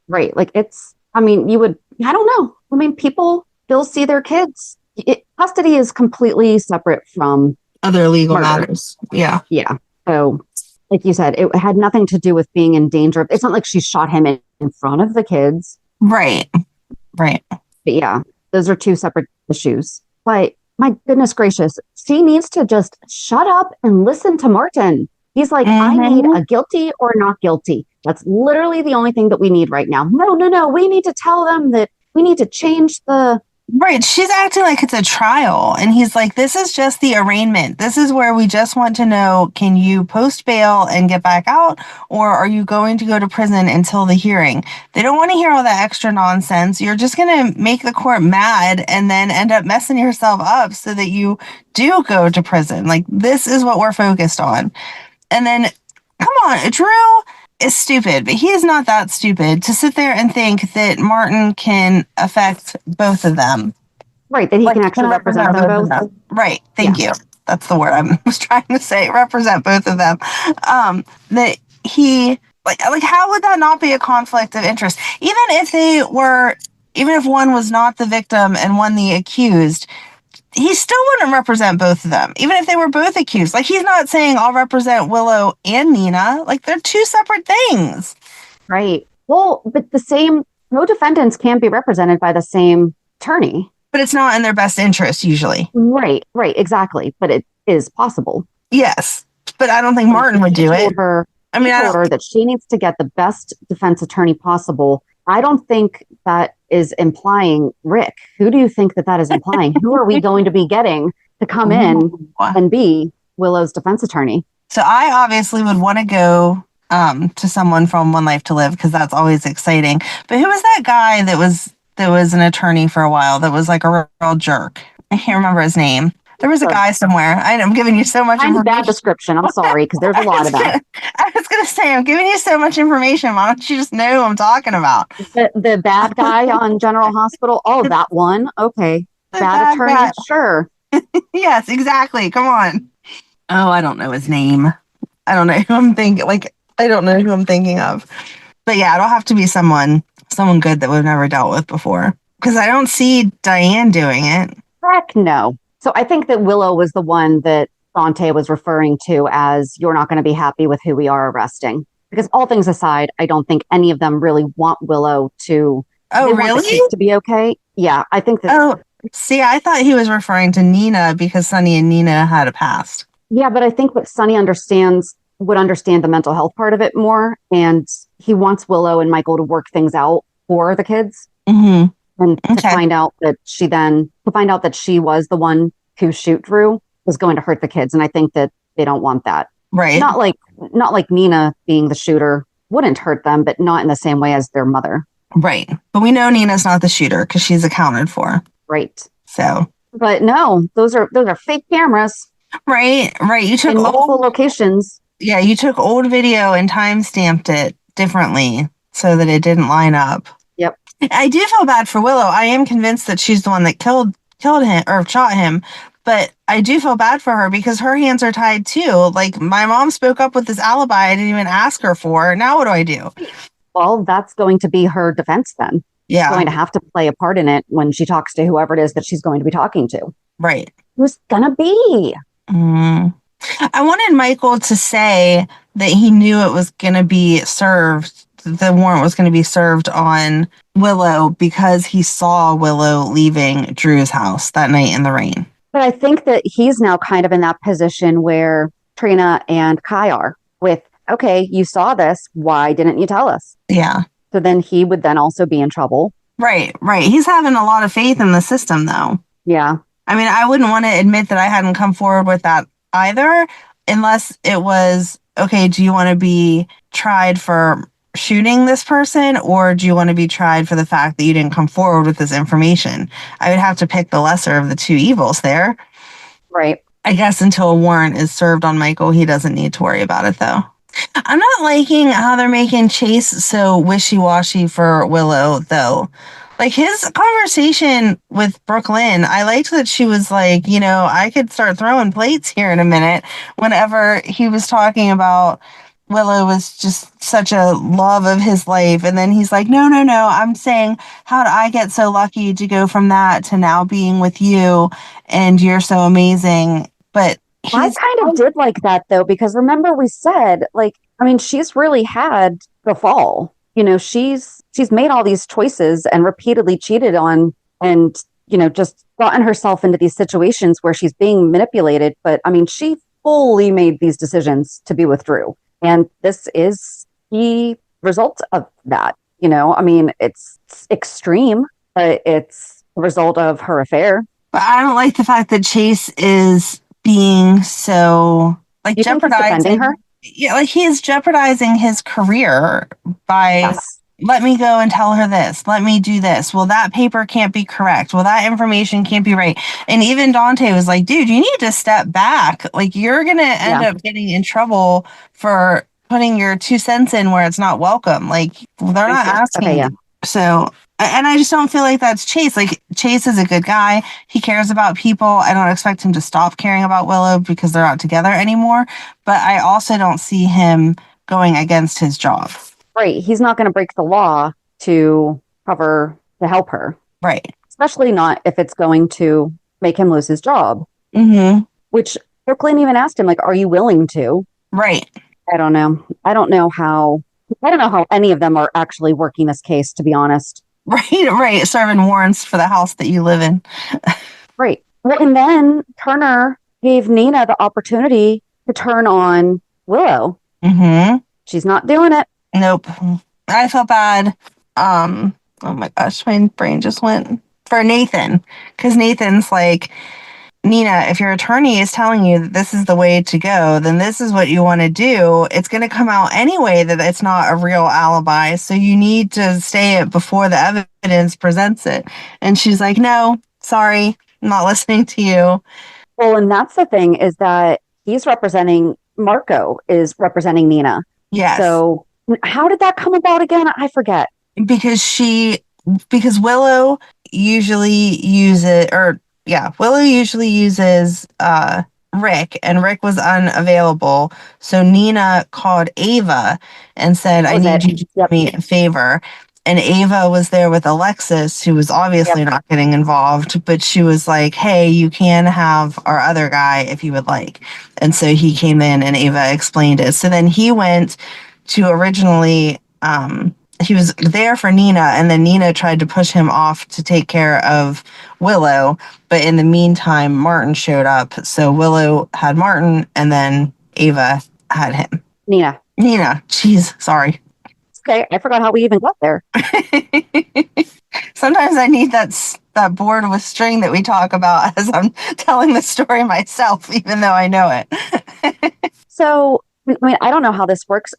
Right. Like I don't know. I mean, people still see their kids. Custody is completely separate from other legal matters. Yeah. Yeah. So, like you said, it had nothing to do with being in danger. It's not like she shot him in front of the kids. Right. But yeah, those are two separate issues. But my goodness gracious, she needs to just shut up and listen to Martin. He's like, I need a guilty or not guilty. That's literally the only thing that we need right now. No. We need to tell them that we need to change the... Right. She's acting like it's a trial. And he's like, this is just the arraignment. This is where we just want to know, can you post bail and get back out? Or are you going to go to prison until the hearing? They don't want to hear all that extra nonsense. You're just going to make the court mad and then end up messing yourself up so that you do go to prison. Like, this is what we're focused on. And then, come on, Drew is stupid, but he is not that stupid to sit there and think that Martin can affect both of them. Right, that he can actually represent them both. Right, thank you. That's the word I was trying to say, represent both of them. That he, like how would that not be a conflict of interest? Even if one was not the victim and one the accused, he still wouldn't represent both of them, even if they were both accused. Like, he's not saying I'll represent Willow and Nina. Like, they're two separate things. Right. Well, but no defendants can be represented by the same attorney. But it's not in their best interest, usually. Right, exactly. But it is possible. Yes. But I don't think Martin would do it. I told her that she needs to get the best defense attorney possible. I don't think that is implying Rick. Who do you think that is implying? Who are we going to be getting to come in and be Willow's defense attorney? So I obviously would want to go to someone from One Life to Live because that's always exciting. But who was that guy that was an attorney for a while that was like a real jerk? I can't remember his name. There was a guy somewhere. I'm giving you so much information. Bad description. I'm sorry, because there's a lot of that. I was going to say, I'm giving you so much information. Why don't you just know who I'm talking about? The bad guy on General Hospital? Oh, that one? Okay. Bad attorney? Guy. Sure. Yes, exactly. Come on. Oh, I don't know his name. I don't know who I'm thinking. I don't know who I'm thinking of. But yeah, it'll have to be someone good that we've never dealt with before. Because I don't see Diane doing it. Heck no. So I think that Willow was the one that Dante was referring to as you're not going to be happy with who we are arresting. Because all things aside, I don't think any of them really want Willow to. Oh, they want the really? case to be okay. Yeah, I think that. Oh, see, I thought he was referring to Nina because Sunny and Nina had a past. Yeah, but I think that Sunny would understand the mental health part of it more, and he wants Willow and Michael to work things out for the kids, Mm-hmm. and to Okay. find out that she was the one who shoot Drew is going to hurt the kids, and I think that they don't want that. Right. Not like Nina being the shooter wouldn't hurt them, but not in the same way as their mother. Right. But we know Nina's not the shooter because she's accounted for. Right. So. But no, those are fake cameras Right. You took in multiple locations. Yeah, you took old video and time stamped it differently so that it didn't line up. Yep. I do feel bad for Willow. I am convinced that she's the one that killed him or shot him, but I do feel bad for her because her hands are tied too. Like, my mom spoke up with this alibi I didn't even ask her for. Now what do I do? Well, that's going to be her defense then. Yeah. She's going to have to play a part in it when she talks to whoever it is that she's going to be talking to. Right. Who's gonna be? I wanted Michael to say that he knew it was going to be served, the warrant was going to be served on Willow because he saw Willow leaving Drew's house that night in the rain. But I think that he's now kind of in that position where Trina and Kai are with, okay, you saw this. Why didn't you tell us? Yeah. So then he would then also be in trouble. Right. He's having a lot of faith in the system, though. Yeah. I mean, I wouldn't want to admit that I hadn't come forward with that either, unless it was, okay, do you want to be tried for shooting this person, or do you want to be tried for the fact that you didn't come forward with this information? I would have to pick the lesser of the two evils there. Right. I guess until a warrant is served on Michael, he doesn't need to worry about it, though. I'm not liking how they're making Chase so wishy-washy for Willow, though. Like, his conversation with Brook Lynn, I liked that she was like, I could start throwing plates here in a minute, whenever he was talking about Willow was just such a love of his life. And then he's like, no, I'm saying, how did I get so lucky to go from that to now being with you, and you're so amazing? But I kind of did like that, though, because remember we said, she's really had the fall. She's made all these choices and repeatedly cheated on and, just gotten herself into these situations where she's being manipulated. But she fully made these decisions to be with Drew. And this is the result of that. It's extreme, but it's the result of her affair. But I don't like the fact that Chase is being so jeopardizing her. Yeah, he is jeopardizing his career by let me go and tell her this. Let me do this. Well, that paper can't be correct. Well, that information can't be right. And even Dante was like, dude, you need to step back. Like, you're going to end up getting in trouble for putting your 2 cents in where it's not welcome. Like, they're not asking. Okay, yeah. So, and I just don't feel like that's Chase. Like, Chase is a good guy. He cares about people. I don't expect him to stop caring about Willow because they're not together anymore. But I also don't see him going against his job. Right. He's not going to break the law to help her. Right. Especially not if it's going to make him lose his job. Mm-hmm. Which Brook Lynn even asked him, are you willing to? Right. I don't know. I don't know how any of them are actually working this case, to be honest. Right. Serving warrants for the house that you live in. Right. Well, and then Turner gave Nina the opportunity to turn on Willow. Mm-hmm. She's not doing it. Nope. I felt bad. Oh my gosh, my brain just went for Nathan. Because Nathan's like, Nina, if your attorney is telling you that this is the way to go, then this is what you want to do. It's going to come out anyway that it's not a real alibi. So you need to say it before the evidence presents it. And she's like, no, sorry, I'm not listening to you. Well, and that's the thing, is that Marco is representing Nina. Yes. So how did that come about again? I forget. Because Willow usually uses, Rick, and Rick was unavailable. So Nina called Ava and said, I need you to do me a favor. and Ava was there with Alexis, who was obviously not getting involved, but she was like, hey, you can have our other guy if you would like. And so he came in and Ava explained it. So then he went to originally, he was there for Nina, and then Nina tried to push him off to take care of Willow. But in the meantime, Martin showed up. So Willow had Martin, and then Ava had him. Nina. Jeez, sorry. Okay, I forgot how we even got there. Sometimes I need that board with string that we talk about as I'm telling the story myself, even though I know it. So, I mean, I don't know how this works.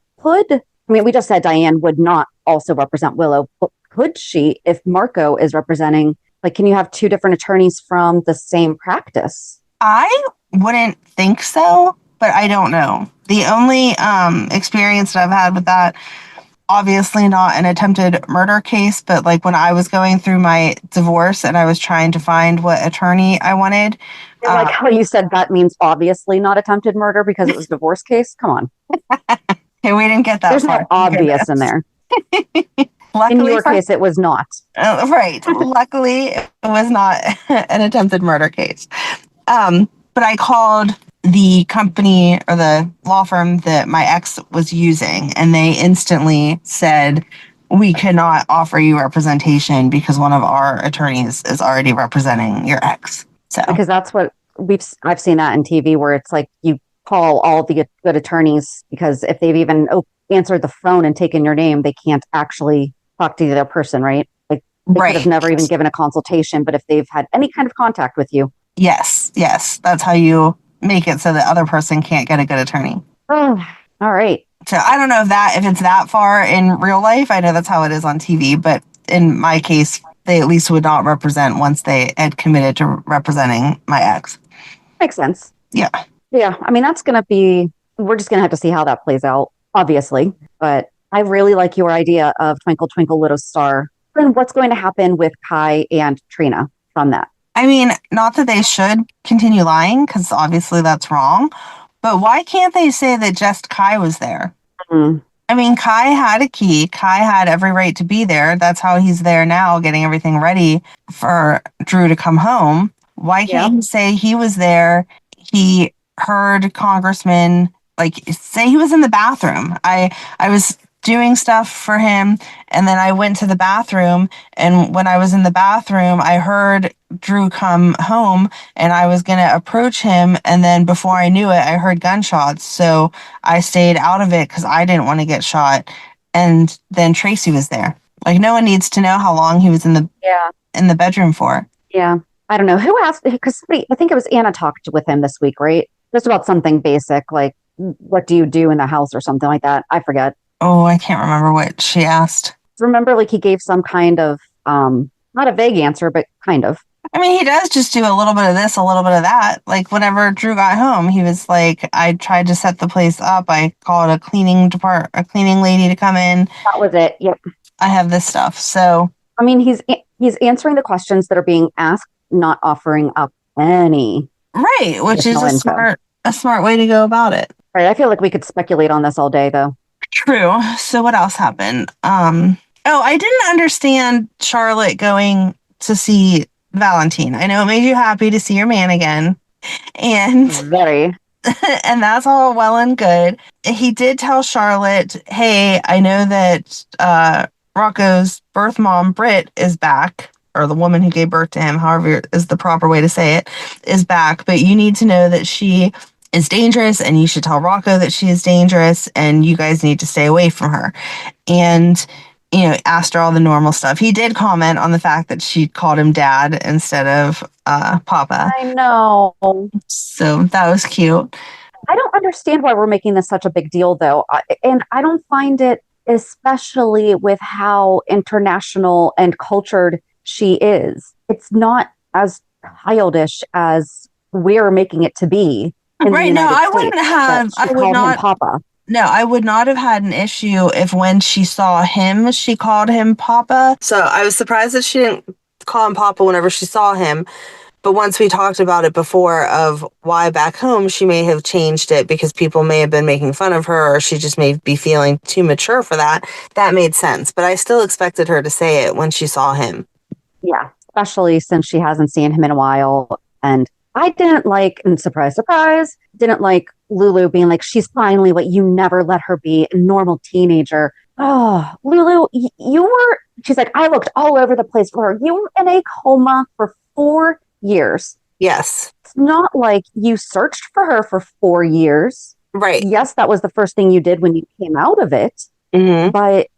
We just said Diane would not also represent Willow, but could she, if Marco is representing, like, can you have two different attorneys from the same practice? I wouldn't think so, but I don't know. The only experience that I've had with that, obviously not an attempted murder case, but like when I was going through my divorce and I was trying to find what attorney I wanted. I like how you said that means obviously not attempted murder because it was a divorce case. Come on. Okay, we didn't get that There's far. no obvious in there. Luckily, in your case, it was not. Right. Luckily, it was not an attempted murder case. But I called the company or the law firm that my ex was using, and they instantly said, we cannot offer you representation because one of our attorneys is already representing your ex. So because that's what I've seen that in TV where it's like you call all the good attorneys because if they've even answered the phone and taken your name, they can't actually talk to the other person, right? Like they could have never even given a consultation, but if they've had any kind of contact with you. Yes. That's how you make it so the other person can't get a good attorney. Oh, all right. So I don't know if it's that far in real life. I know that's how it is on TV, but in my case, they at least would not represent once they had committed to representing my ex. Makes sense. Yeah. Yeah. I mean, we're just going to have to see how that plays out, obviously. But I really like your idea of Twinkle Twinkle Little Star. And what's going to happen with Kai and Trina from that? I mean, not that they should continue lying, because obviously that's wrong. But why can't they say that just Kai was there? Mm. I mean, Kai had a key. Kai had every right to be there. That's how he's there now, getting everything ready for Drew to come home. Why can't he say he was there? He heard Congressman, say he was in the bathroom. I was doing stuff for him, and then I went to the bathroom, and when I was in the bathroom, I heard Drew come home, and I was going to approach him, and then before I knew it, I heard gunshots, so I stayed out of it because I didn't want to get shot, and then Tracy was there. Like, no one needs to know how long he was in the bedroom for. Yeah. I don't know. Who asked, because I think it was Anna talked with him this week, right? Just about something basic, like, what do you do in the house or something like that? I forget. Oh, I can't remember what she asked. Remember, like he gave some kind of, not a vague answer, but kind of. I mean, he does just do a little bit of this, a little bit of that. Like whenever Drew got home, he was like, I tried to set the place up. I called a cleaning lady to come in. That was it. Yep. I have this stuff. So, I mean, he's answering the questions that are being asked, not offering up any. Right. Which is a smart way to go about it. Right. I feel like we could speculate on this all day though. True. So what else happened? I didn't understand Charlotte going to see Valentin. I know it made you happy to see your man again. And very. And that's all well and good. He did tell Charlotte, hey, I know that Rocco's birth mom, Britt, is back, or the woman who gave birth to him, however is the proper way to say it, is back. But you need to know that she is dangerous, and you should tell Rocco that she is dangerous, and you guys need to stay away from her. And, asked her all the normal stuff. He did comment on the fact that she called him dad instead of Papa. I know. So that was cute. I don't understand why we're making this such a big deal, though. And I don't find it, especially with how international and cultured she is. It's not as childish as we're making it to be. Right. No, I wouldn't have. I would not. Papa. No, I would not have had an issue if when she saw him, she called him Papa. So I was surprised that she didn't call him Papa whenever she saw him. But once we talked about it before of why back home she may have changed it because people may have been making fun of her or she just may be feeling too mature for that, that made sense. But I still expected her to say it when she saw him. Yeah, especially since she hasn't seen him in a while. And I didn't like, and surprise, surprise, didn't like Lulu being like, she's finally what you never let her be, a normal teenager. Oh, Lulu, you were, she's like, I looked all over the place for her. You were in a coma for 4 years. Yes. It's not like you searched for her for 4 years. Right. Yes, that was the first thing you did when you came out of it. Mm-hmm. But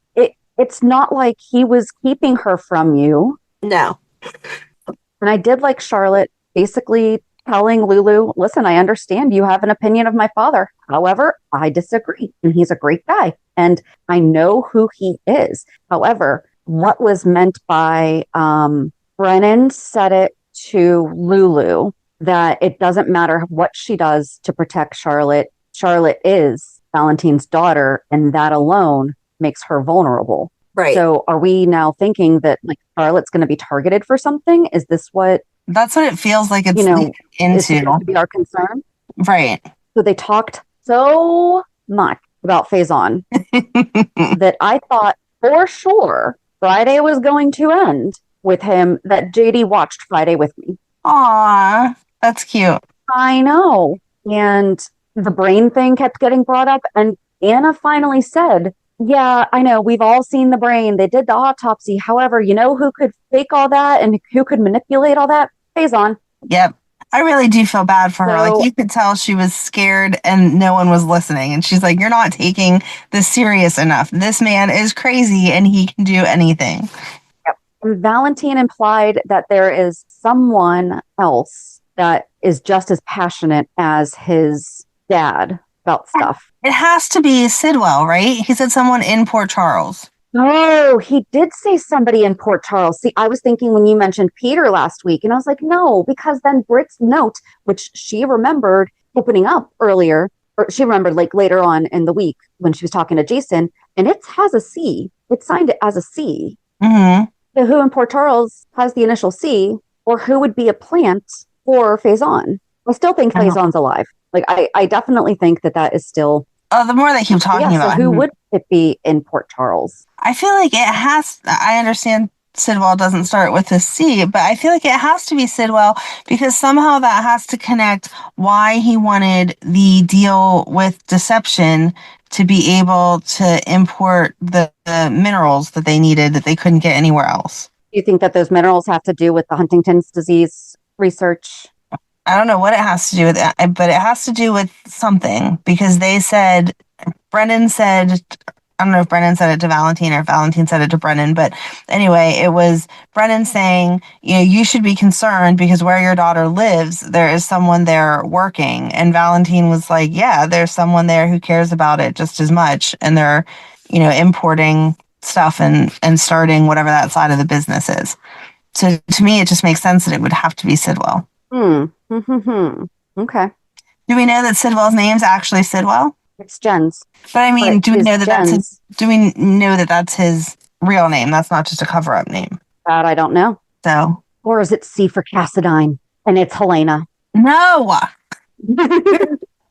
it's not like he was keeping her from you. No. And I did like Charlotte basically telling Lulu, listen, I understand you have an opinion of my father. However, I disagree. And he's a great guy. And I know who he is. However, what was meant by Brennan said it to Lulu that it doesn't matter what she does to protect Charlotte. Charlotte is Valentin's daughter, and that alone makes her vulnerable. Right. So are we now thinking that like Charlotte's going to be targeted for something? Is this what That's what it feels like it's is into. supposed to be our concern? Right. So they talked so much about Faison that I thought for sure Friday was going to end with him, that JD watched Friday with me. Aw, that's cute. I know. And the brain thing kept getting brought up. And Anna finally said, yeah, I know. We've all seen the brain. They did the autopsy. However, you know who could fake all that and who could manipulate all that? Faison. Yep. I really do feel bad for her. So- Like, you could tell she was scared and no one was listening. And she's like, you're not taking this serious enough. This man is crazy and he can do anything. And Valentin implied that there is someone else that is just as passionate as his dad about stuff. It has to be Sidwell, right? He said someone in Port Charles. Oh, he did say somebody in Port Charles. See, I was thinking when you mentioned Peter last week, and I was like, no, because then Britt's note, which she remembered opening up earlier, or she remembered like later on in the week when she was talking to Jason, and it has a C. It signed it as a C. Mm-hmm. So who in Port Charles has the initial C, or who would be a plant for Faison? I still think Faison's alive. Like, I definitely think that is still. The more they keep talking about so who him, would it be in Port Charles? I feel like it has. I understand Sidwell doesn't start with a C, but I feel like it has to be Sidwell because somehow that has to connect why he wanted the deal with Deception to be able to import the minerals that they needed that they couldn't get anywhere else. Do you think that those minerals have to do with the Huntington's disease research? I don't know what it has to do with it, but it has to do with something because they said, Brennan said, I don't know if Brennan said it to Valentin or if Valentin said it to Brennan, but anyway, it was Brennan saying, you should be concerned because where your daughter lives, there is someone there working. And Valentin was like, yeah, there's someone there who cares about it just as much. And they're, importing stuff and starting whatever that side of the business is. So to me, it just makes sense that it would have to be Sidwell. Okay. Do we know that Sidwell's name's actually Sidwell? It's Jen's. But I mean, do we know that Jen's. that's his real name? That's not just a cover-up name. That I don't know. So, or is it C for Cassadine and it's Helena? No,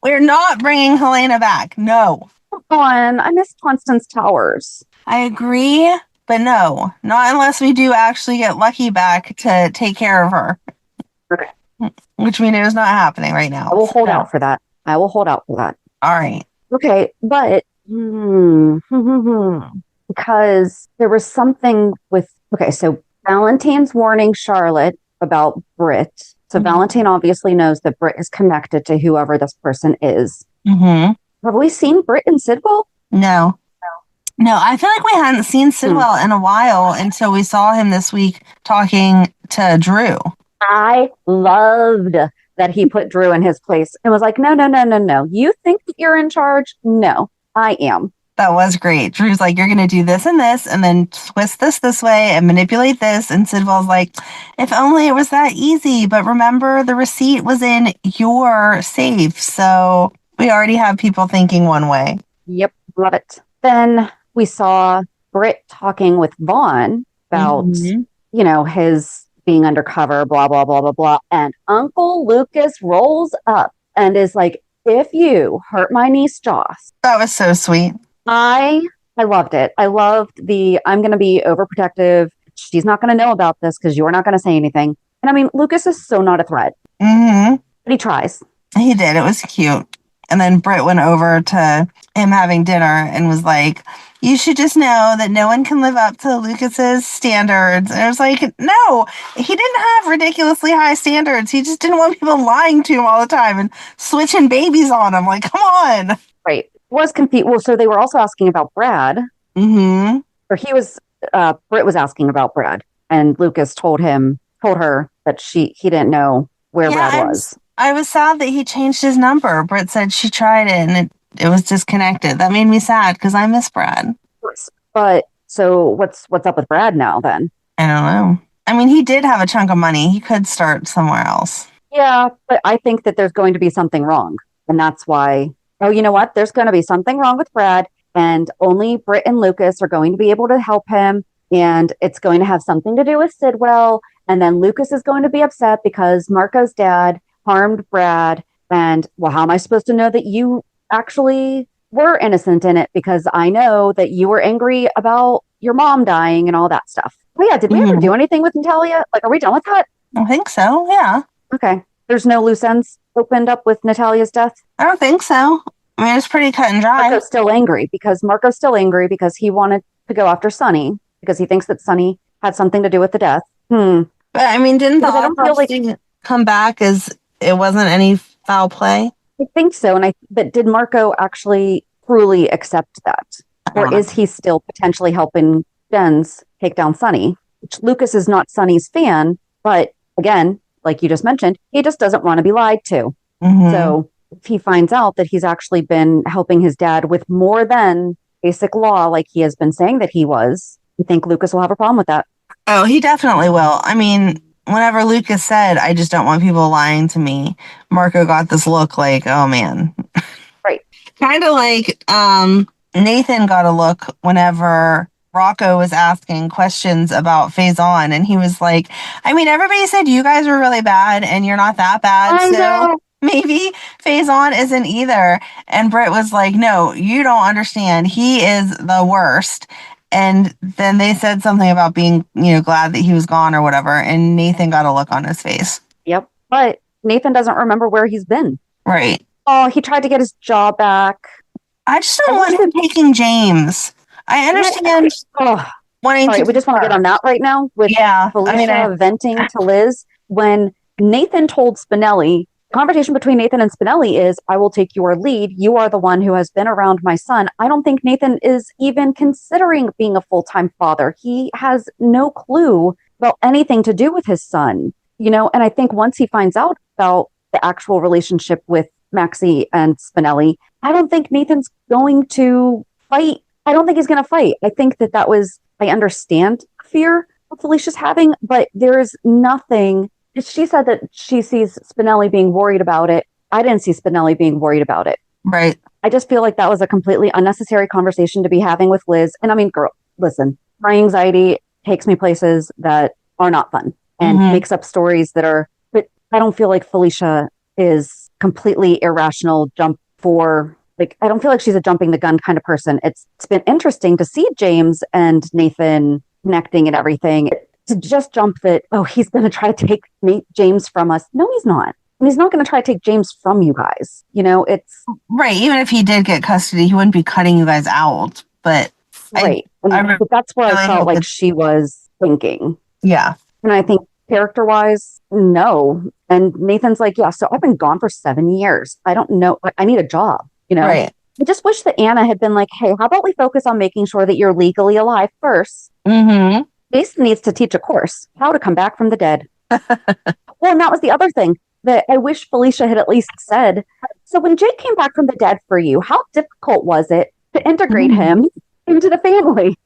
we're not bringing Helena back. No. Come on, I miss Constance Towers. I agree, but no, not unless we do actually get Lucky back to take care of her. Okay. Which we know is not happening right now. I will hold out for that. All right. Okay, but because there was something with, so Valentin's warning Charlotte about Britt. So Valentin obviously knows that Britt is connected to whoever this person is. Mm-hmm. Have we seen Britt and Sidwell? No, I feel like we hadn't seen Sidwell in a while until we saw him this week talking to Drew. I loved that he put Drew in his place and was like, no. You think that you're in charge? No, I am. That was great. Drew's like, you're going to do this and then twist this way and manipulate this. And Sidwell's like, if only it was that easy. But remember, the receipt was in your safe. So we already have people thinking one way. Yep, love it. Then we saw Britt talking with Vaughn about, his being undercover, blah, blah, blah, blah, blah. And Uncle Lucas rolls up and is like, if you hurt my niece Joss. That was so sweet. I loved it. I loved I'm going to be overprotective. She's not going to know about this because you're not going to say anything. And I mean, Lucas is so not a threat. Mm-hmm. But he tries. He did. It was cute. And then Britt went over to him having dinner and was like, you should just know that no one can live up to Lucas's standards. And I was like, no, he didn't have ridiculously high standards. He just didn't want people lying to him all the time and switching babies on him. Like, come on. Right. Was confused. Well, so they were also asking about Brad. Mm-hmm. Or Britt was asking about Brad. And Lucas told her that he didn't know where Brad was. I was sad that he changed his number. Britt said she tried it and it was disconnected. That made me sad because I miss Brad. But so what's up with Brad now then? I don't know. I mean, he did have a chunk of money. He could start somewhere else. Yeah, but I think that there's going to be something wrong. And that's why, you know what? There's going to be something wrong with Brad and only Britt and Lucas are going to be able to help him. And it's going to have something to do with Sidwell. And then Lucas is going to be upset because Marco's dad harmed Brad. And, well, how am I supposed to know that you actually were innocent in it? Because I know that you were angry about your mom dying and all that stuff. Oh, yeah. Did we ever do anything with Natalia? Like, are we done with that? I think so. Yeah. Okay. There's no loose ends opened up with Natalia's death? I don't think so. I mean, it's pretty cut and dry. Marco's still angry because he wanted to go after Sonny because he thinks that Sonny had something to do with the death. But I mean, didn't the autopsy come back as it wasn't any foul play? I think so. But did Marco actually truly accept that? Or is he still potentially helping Jens take down Sonny? Which Lucas is not Sonny's fan, but again, like you just mentioned, he just doesn't want to be lied to. Mm-hmm. So if he finds out that he's actually been helping his dad with more than basic law, like he has been saying that he was, you think Lucas will have a problem with that? Oh, he definitely will. I mean, whenever Lucas said, I just don't want people lying to me, Marco got this look like, oh man. Right. Kind of like Nathan got a look whenever Rocco was asking questions about Faison, and he was like, I mean, everybody said you guys were really bad and you're not that bad, so maybe Faison isn't either. And Britt was like, no, you don't understand. He is the worst. And then they said something about being, glad that he was gone or whatever. And Nathan got a look on his face. Yep. But Nathan doesn't remember where he's been. Right. Oh, he tried to get his job back. I just don't want him taking James. I understand wanting to. We just want to get on that right now with Felicia venting to Liz. When Nathan told Spinelli, conversation between Nathan and Spinelli is, I will take your lead. You are the one who has been around my son. I don't think Nathan is even considering being a full-time father. He has no clue about anything to do with his son, and I think once he finds out about the actual relationship with Maxie and Spinelli, I don't think Nathan's going to fight. I don't think he's going to fight. I think I understand fear that Felicia's having, but there's nothing. She said that she sees Spinelli being worried about it. I didn't see Spinelli being worried about it. Right. I just feel like that was a completely unnecessary conversation to be having with Liz. And I mean, girl, listen, my anxiety takes me places that are not fun and makes up stories that are, but I don't feel like Felicia is completely irrational I don't feel like she's a jumping the gun kind of person. It's been interesting to see James and Nathan connecting and everything. To just jump that, he's going to try to take James from us. No, he's not. And he's not going to try to take James from you guys. It's... Right. Even if he did get custody, he wouldn't be cutting you guys out. But... Right. But that's where I felt like she was thinking. Yeah. And I think character-wise, no. And Nathan's like, yeah, so I've been gone for 7 years. I don't know. I need a job. Right. I just wish that Anna had been like, hey, how about we focus on making sure that you're legally alive first? Mm-hmm. Jason needs to teach a course, how to come back from the dead. Well, and that was the other thing that I wish Felicia had at least said. So when Jake came back from the dead for you, how difficult was it to integrate him into the family?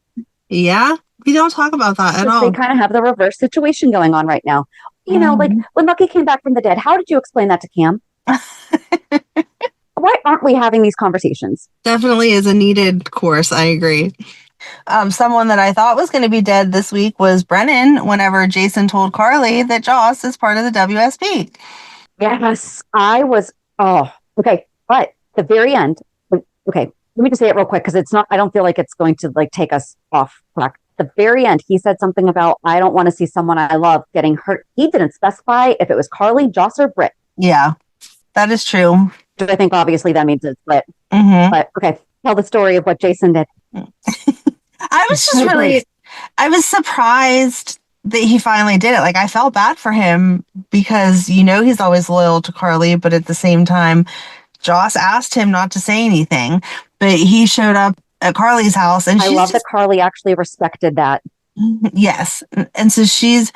Yeah, we don't talk about that at all. They kind of have the reverse situation going on right now. Like when Lucky came back from the dead, how did you explain that to Cam? Why aren't we having these conversations? Definitely is a needed course. I agree. Someone that I thought was going to be dead this week was Brennan whenever Jason told Carly that Joss is part of the WSB. Yes, okay. But the very end, okay, let me just say it real quick because it's not, I don't feel like it's going to like take us off track. The very end, he said something about, I don't want to see someone I love getting hurt. He didn't specify if it was Carly, Joss, or Britt. Yeah, that is true. Which I think obviously that means it's Britt. Mm-hmm. But okay, tell the story of what Jason did. I was just I was surprised that he finally did it. Like, I felt bad for him because, he's always loyal to Carly, but at the same time, Joss asked him not to say anything, but he showed up at Carly's house and I love that Carly actually respected that. Yes. And so she's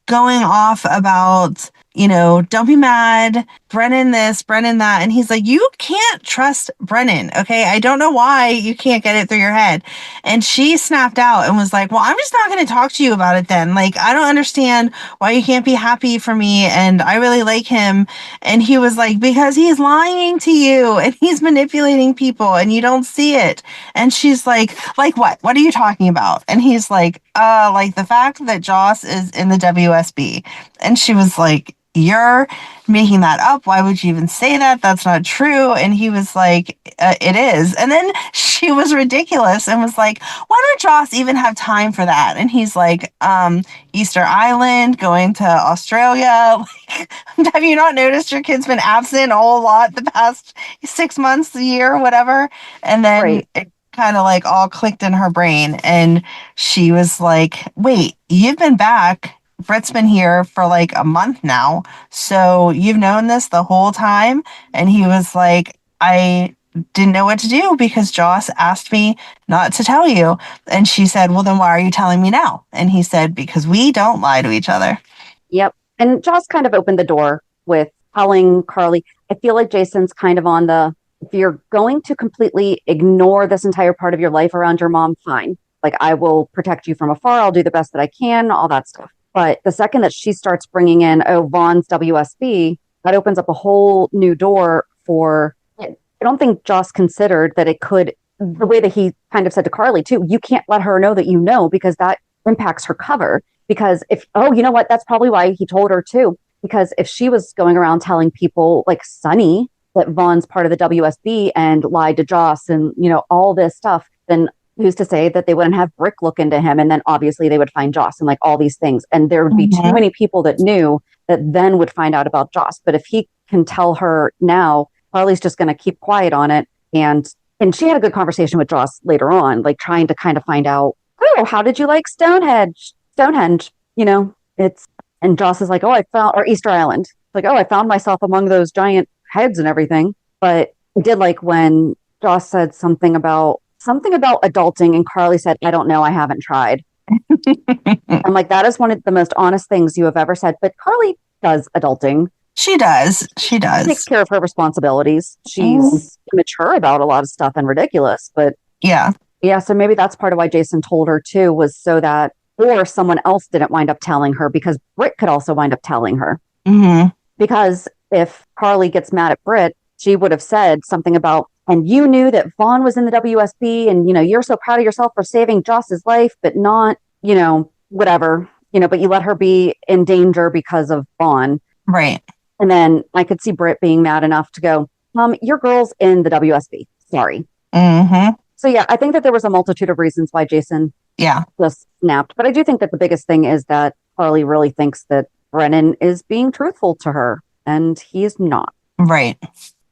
going off about, don't be mad, Brennan this, Brennan that. And he's like, you can't trust Brennan. Okay. I don't know why you can't get it through your head. And she snapped out and was like, well, I'm just not going to talk to you about it then. Like, I don't understand why you can't be happy for me. And I really like him. And he was like, because he's lying to you and he's manipulating people and you don't see it. And she's like what? What are you talking about? And he's like the fact that Joss is in the WSB. And she was like, you're making that up. Why would you even say that? That's not true. And he was like, it is. And then she was ridiculous and was like, why don't Joss even have time for that? And he's like, Easter Island, going to Australia. Like, have you not noticed your kid's been absent a whole lot the past 6 months, a year, whatever? And then it kind of like all clicked in her brain. And she was like, wait, you've been back. Britt's been here for like a month now. So you've known this the whole time? And he was like, I didn't know what to do because Joss asked me not to tell you. And she said, well, then why are you telling me now? And he said, because we don't lie to each other. Yep. And Joss kind of opened the door with telling Carly, I feel like Jason's kind of on if you're going to completely ignore this entire part of your life around your mom, fine. Like, I will protect you from afar. I'll do the best that I can, all that stuff. But the second that she starts bringing in, Vaughn's WSB, that opens up a whole new door for, I don't think Joss considered that it could, the way that he kind of said to Carly too, you can't let her know that you know, because that impacts her cover. Because you know what, that's probably why he told her too. Because if she was going around telling people like Sunny that Vaughn's part of the WSB and lied to Joss and, all this stuff, then who's to say that they wouldn't have Brick look into him, and then obviously they would find Joss and like all these things, and there would be too many people that knew that then would find out about Joss. But if he can tell her now, Carly's just going to keep quiet on it. And she had a good conversation with Joss later on, like trying to kind of find out, how did you like Stonehenge? And Joss is like, or Easter Island, like, I found myself among those giant heads and everything. But I did like when Joss said something about adulting, and Carly said, I don't know, I haven't tried. I'm like, that is one of the most honest things you have ever said. But Carly does adulting. She does. She takes care of her responsibilities. She's mature about a lot of stuff and ridiculous, but yeah. So maybe that's part of why Jason told her too, was so that, or someone else didn't wind up telling her, because Britt could also wind up telling her. Mm-hmm. Because if Carly gets mad at Britt, she would have said something about, and you knew that Vaughn was in the WSB, and, you're so proud of yourself for saving Joss's life, but not, whatever, but you let her be in danger because of Vaughn. Right. And then I could see Britt being mad enough to go, your girl's in the WSB. Sorry. Mm-hmm. So yeah, I think that there was a multitude of reasons why Jason just snapped. But I do think that the biggest thing is that Carly really thinks that Brennan is being truthful to her, and he's not. Right.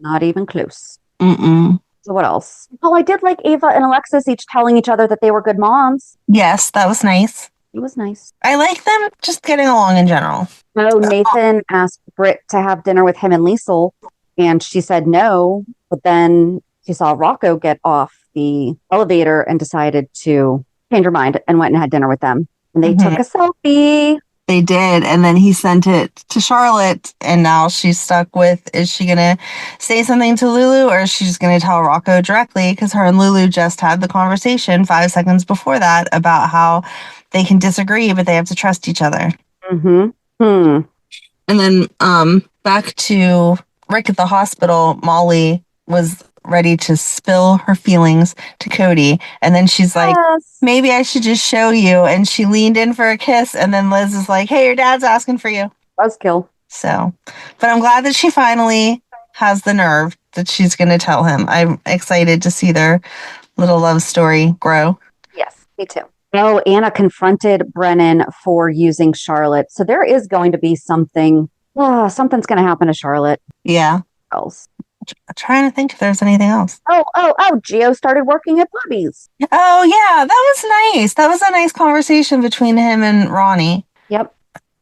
Not even close. Mm-mm. So what else? Oh, I did like Ava and Alexis each telling each other that they were good moms. Yes, that was nice. It was nice. I like them just getting along in general. Oh, Nathan asked Britt to have dinner with him and Liesl, and she said no. But then she saw Rocco get off the elevator and decided to change her mind and went and had dinner with them. And they took a selfie. They did. And then he sent it to Charlotte, and now she's stuck with, is she going to say something to Lulu, or is she just going to tell Rocco directly? Because her and Lulu just had the conversation 5 seconds before that about how they can disagree, but they have to trust each other. Mm-hmm. And then back to Rick at the hospital, Molly was ready to spill her feelings to Cody. And then she's like, maybe I should just show you. And she leaned in for a kiss. And then Liz is like, hey, your dad's asking for you. Buzzkill. So, but I'm glad that she finally has the nerve that she's going to tell him. I'm excited to see their little love story grow. Yes, me too. Oh, Anna confronted Brennan for using Charlotte. So there is going to be something. Something's going to happen to Charlotte. Yeah. Else. I'm trying to think if there's anything else. Gio started working at Bobbies. Oh, yeah. That was nice. That was a nice conversation between him and Ronnie. Yep.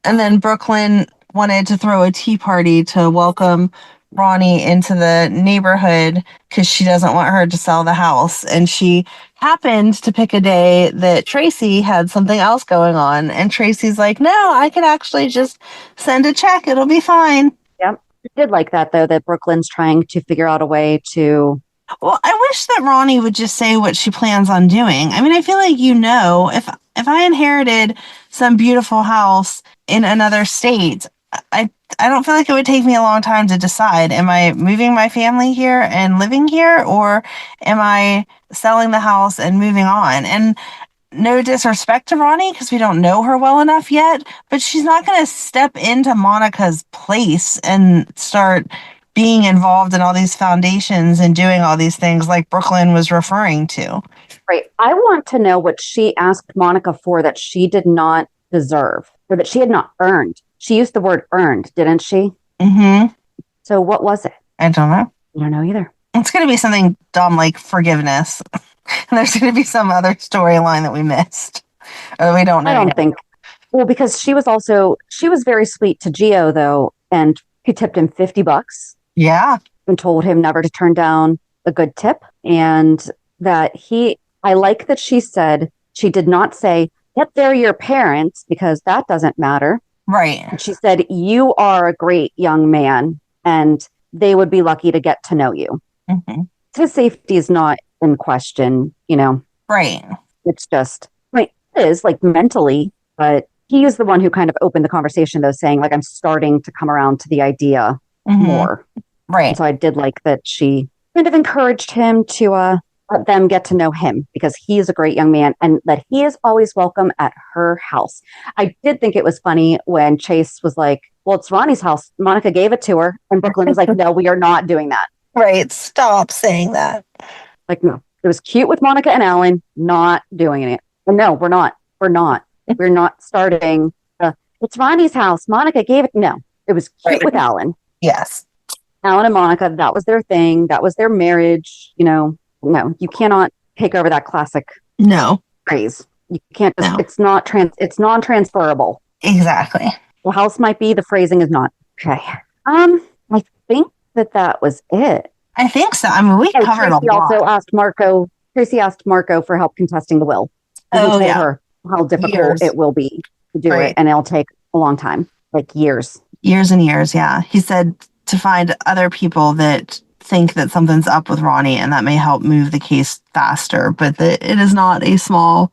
And then Brook Lynn wanted to throw a tea party to welcome Ronnie into the neighborhood because she doesn't want her to sell the house. And she happened to pick a day that Tracy had something else going on. And Tracy's like, no, I can actually just send a check. It'll be fine. Yep. I did like that, though, that Brook Lynn's trying to figure out a way to... Well, I wish that Ronnie would just say what she plans on doing. I mean, I feel like, if I inherited some beautiful house in another state, I don't feel like it would take me a long time to decide, am I moving my family here and living here, or am I selling the house and moving on? And no disrespect to Ronnie, because we don't know her well enough yet, but she's not going to step into Monica's place and start being involved in all these foundations and doing all these things like Brook Lynn was referring to. Right. I want to know what she asked Monica for that she did not deserve, or that she had not earned. She used the word earned, didn't she? Mm-hmm. So what was it? I don't know. I don't know either. It's going to be something dumb like forgiveness. And there's going to be some other storyline that we missed. Or we don't know. I don't think. Well, because she was very sweet to Gio, though, and he tipped him $50. Yeah. And told him never to turn down a good tip. And that I like that she said, she did not say, yet they're your parents, because that doesn't matter. Right. And she said, you are a great young man, and they would be lucky to get to know you. Mm-hmm. His safety is not in question, Right. It's just, it is like mentally, but he is the one who kind of opened the conversation, though, saying, like, I'm starting to come around to the idea more. Right. And so I did like that she kind of encouraged him to let them get to know him, because he is a great young man and that he is always welcome at her house. I did think it was funny when Chase was like, well, it's Ronnie's house. Monica gave it to her. And Brook Lynn was like, no, we are not doing that. Right. Stop saying that. Like, no, it was cute with Monica and Alan, not doing it. And no, we're not. We're not starting. It's Ronnie's house. Monica gave it. No, it was cute with Alan. Yes. Alan and Monica, that was their thing. That was their marriage. No, you cannot take over that classic phrase. You can't just, it's non-transferable. Exactly. The house might be, the phrasing is not. Okay. I think that was it. I think so. I mean, we covered a lot. Tracy asked Marco for help contesting the will. And he told her how difficult it will be to do it, and it'll take a long time, like years. Years and years, yeah. He said to find other people that think that something's up with Ronnie, and that may help move the case faster. But it is not a small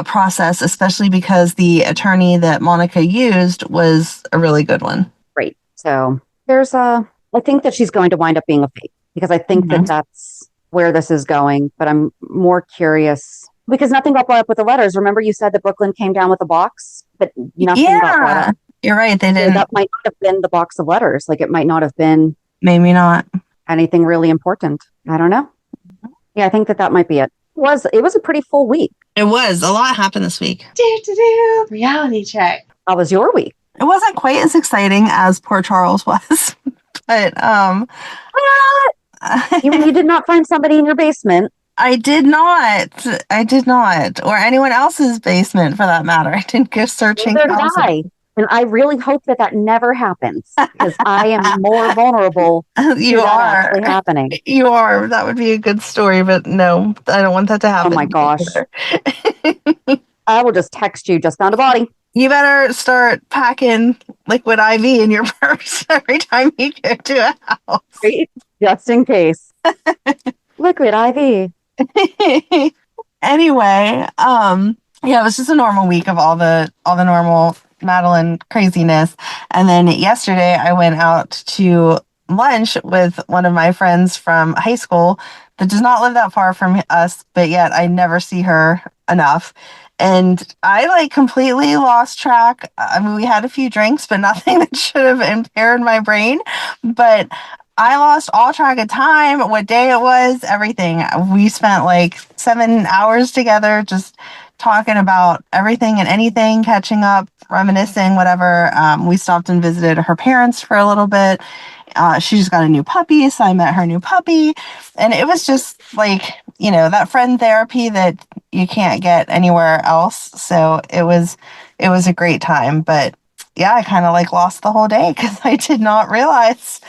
process, especially because the attorney that Monica used was a really good one. Right. So I think that she's going to wind up being a fake, because I think that that's where this is going. But I'm more curious because nothing got brought up with the letters. Remember, you said that Brook Lynn came down with a box, but nothing got brought up. You're right. They didn't. So that might not have been the box of letters. Like, it might not have been. Maybe not. Anything really important. I don't know. Yeah, I think that might be it. It was a pretty full week. It was. A lot happened this week. Reality check. How was your week? It wasn't quite as exciting as poor Charles was. But you did not find somebody in your basement. I did not. Or anyone else's basement, for that matter. I didn't go searching. And I really hope that never happens, because I am more vulnerable you to that are actually happening. You are. That would be a good story, but no, I don't want that to happen. Oh my gosh. I will just text you, just found a body. You better start packing liquid IV in your purse every time you go to a house. Right? Just in case. Liquid IV. Anyway, it was just a normal week of all the normal Madeline craziness. And then yesterday I went out to lunch with one of my friends from high school that does not live that far from us, but yet I never see her enough. And I like completely lost track. I mean, we had a few drinks, but nothing that should have impaired my brain. But I lost all track of time, what day it was, everything. We spent like 7 hours together just talking about everything and anything, catching up, reminiscing, whatever. We stopped and visited her parents for a little bit. She just got a new puppy, so I met her new puppy. And it was just like, that friend therapy that you can't get anywhere else. So it was a great time. But yeah, I kind of like lost the whole day because I did not realize.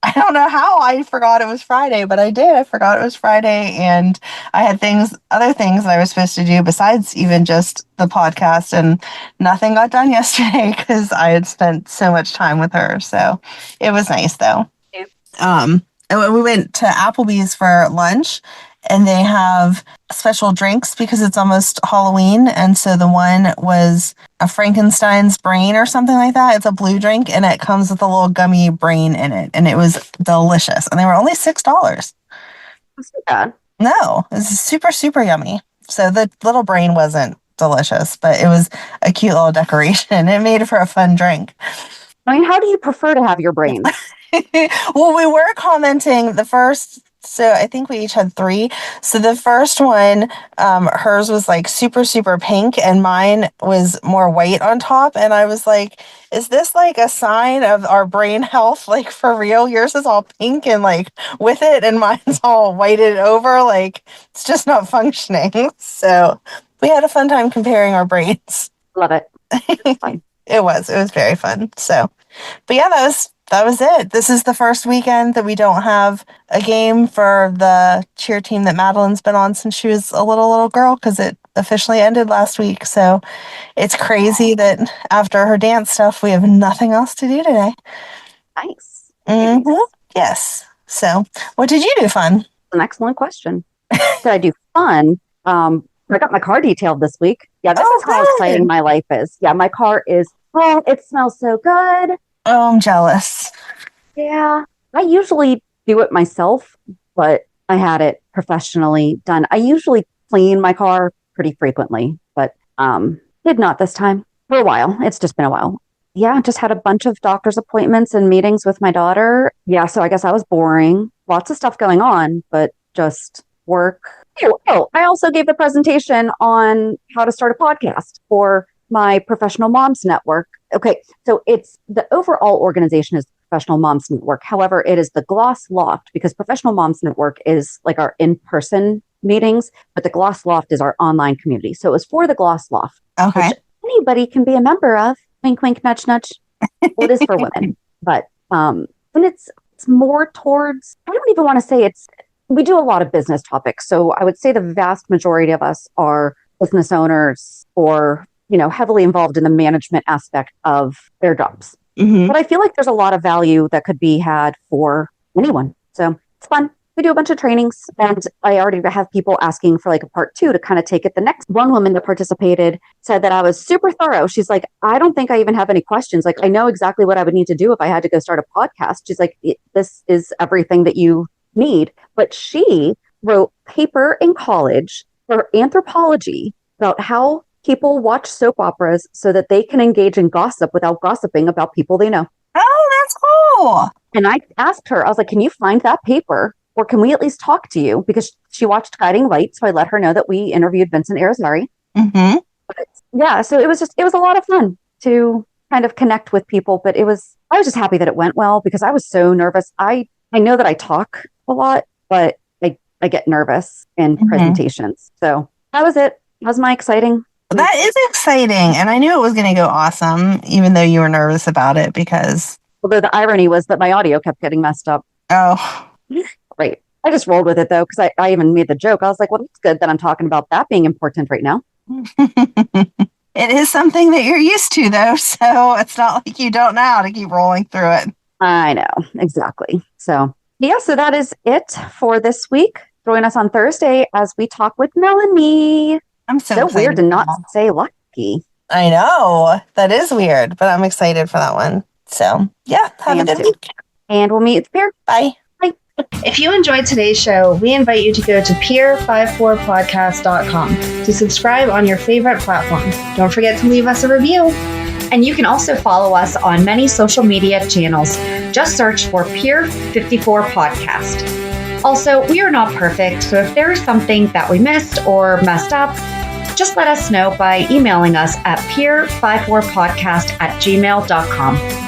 I don't know how I forgot it was Friday, but I did. I forgot it was Friday, and I had other things that I was supposed to do besides even just the podcast, and nothing got done yesterday because I had spent so much time with her. So it was nice though. We went to Applebee's for lunch, and they have special drinks because it's almost Halloween. And so the one was a Frankenstein's brain or something like that. It's a blue drink, and it comes with a little gummy brain in it. And it was delicious. And they were only $6. That's not bad. No, it was super, super yummy. So the little brain wasn't delicious, but it was a cute little decoration. It made it for a fun drink. I mean, how do you prefer to have your brain? Well, we were commenting the first, so I think we each had 3. So the first one, hers was like super, super pink, and mine was more white on top. And I was like, is this like a sign of our brain health? Like for real? Yours is all pink and like with it, and mine's all whited over. Like it's just not functioning. So we had a fun time comparing our brains. Love it. It's fun. It was very fun. So, but yeah, that was it. This is the first weekend that we don't have a game for the cheer team that Madeline's been on since she was a little girl, because it officially ended last week. So it's crazy that after her dance stuff, we have nothing else to do today. Nice. Mm-hmm. Yes. So what did you do fun? An excellent question. Did I do fun? I got my car detailed this week. Yeah, this is how exciting my life is. Yeah, my car is, it smells so good. Oh, I'm jealous. Yeah, I usually do it myself, but I had it professionally done. I usually clean my car pretty frequently, but did not this time for a while. It's just been a while. Yeah, just had a bunch of doctor's appointments and meetings with my daughter. Yeah, so I guess I was boring. Lots of stuff going on, but just work. Oh, I also gave the presentation on how to start a podcast for my Professional Moms Network. Okay, so it's the overall organization is Professional Moms Network. However, it is the Gloss Loft, because Professional Moms Network is like our in-person meetings, but the Gloss Loft is our online community. So it was for the Gloss Loft, okay, which anybody can be a member of. Wink, wink, nudge, nudge. Well, it is for women, but and it's more towards. I don't even want to say it's. We do a lot of business topics, so I would say the vast majority of us are business owners or heavily involved in the management aspect of their jobs. Mm-hmm. But I feel like there's a lot of value that could be had for anyone. So it's fun. We do a bunch of trainings, and I already have people asking for like a part 2 to kind of take it the next. One woman that participated said that I was super thorough. She's like, I don't think I even have any questions. Like, I know exactly what I would need to do if I had to go start a podcast. She's like, this is everything that you need. But she wrote paper in college for anthropology about how people watch soap operas so that they can engage in gossip without gossiping about people they know. Oh, that's cool. And I asked her, I was like, can you find that paper? Or can we at least talk to you? Because she watched Guiding Light. So I let her know that we interviewed Vincent Irizarry. Mm-hmm. But yeah, so it was a lot of fun to kind of connect with people. But I was just happy that it went well, because I was so nervous. I know that I talk a lot, but I get nervous in presentations. So that was it. That was my exciting. That is exciting. And I knew it was going to go awesome, even though you were nervous about it, because. Although the irony was that my audio kept getting messed up. Oh. Right. I just rolled with it, though, because I even made the joke. I was like, well, it's good that I'm talking about that being important right now. It is something that you're used to, though. So it's not like you don't know how to keep rolling through it. I know. Exactly. So, yeah, so that is it for this week. Join us on Thursday as we talk with Melanie. I'm so weird to not say Lucky. I know. That is weird, but I'm excited for that one. So, yeah, have a good week. And we'll meet at the pier. Bye. If you enjoyed today's show, we invite you to go to peer54podcast.com to subscribe on your favorite platform. Don't forget to leave us a review. And you can also follow us on many social media channels. Just search for Peer 54 Podcast. Also, we are not perfect, so if there is something that we missed or messed up, just let us know by emailing us at peer54podcast@gmail.com.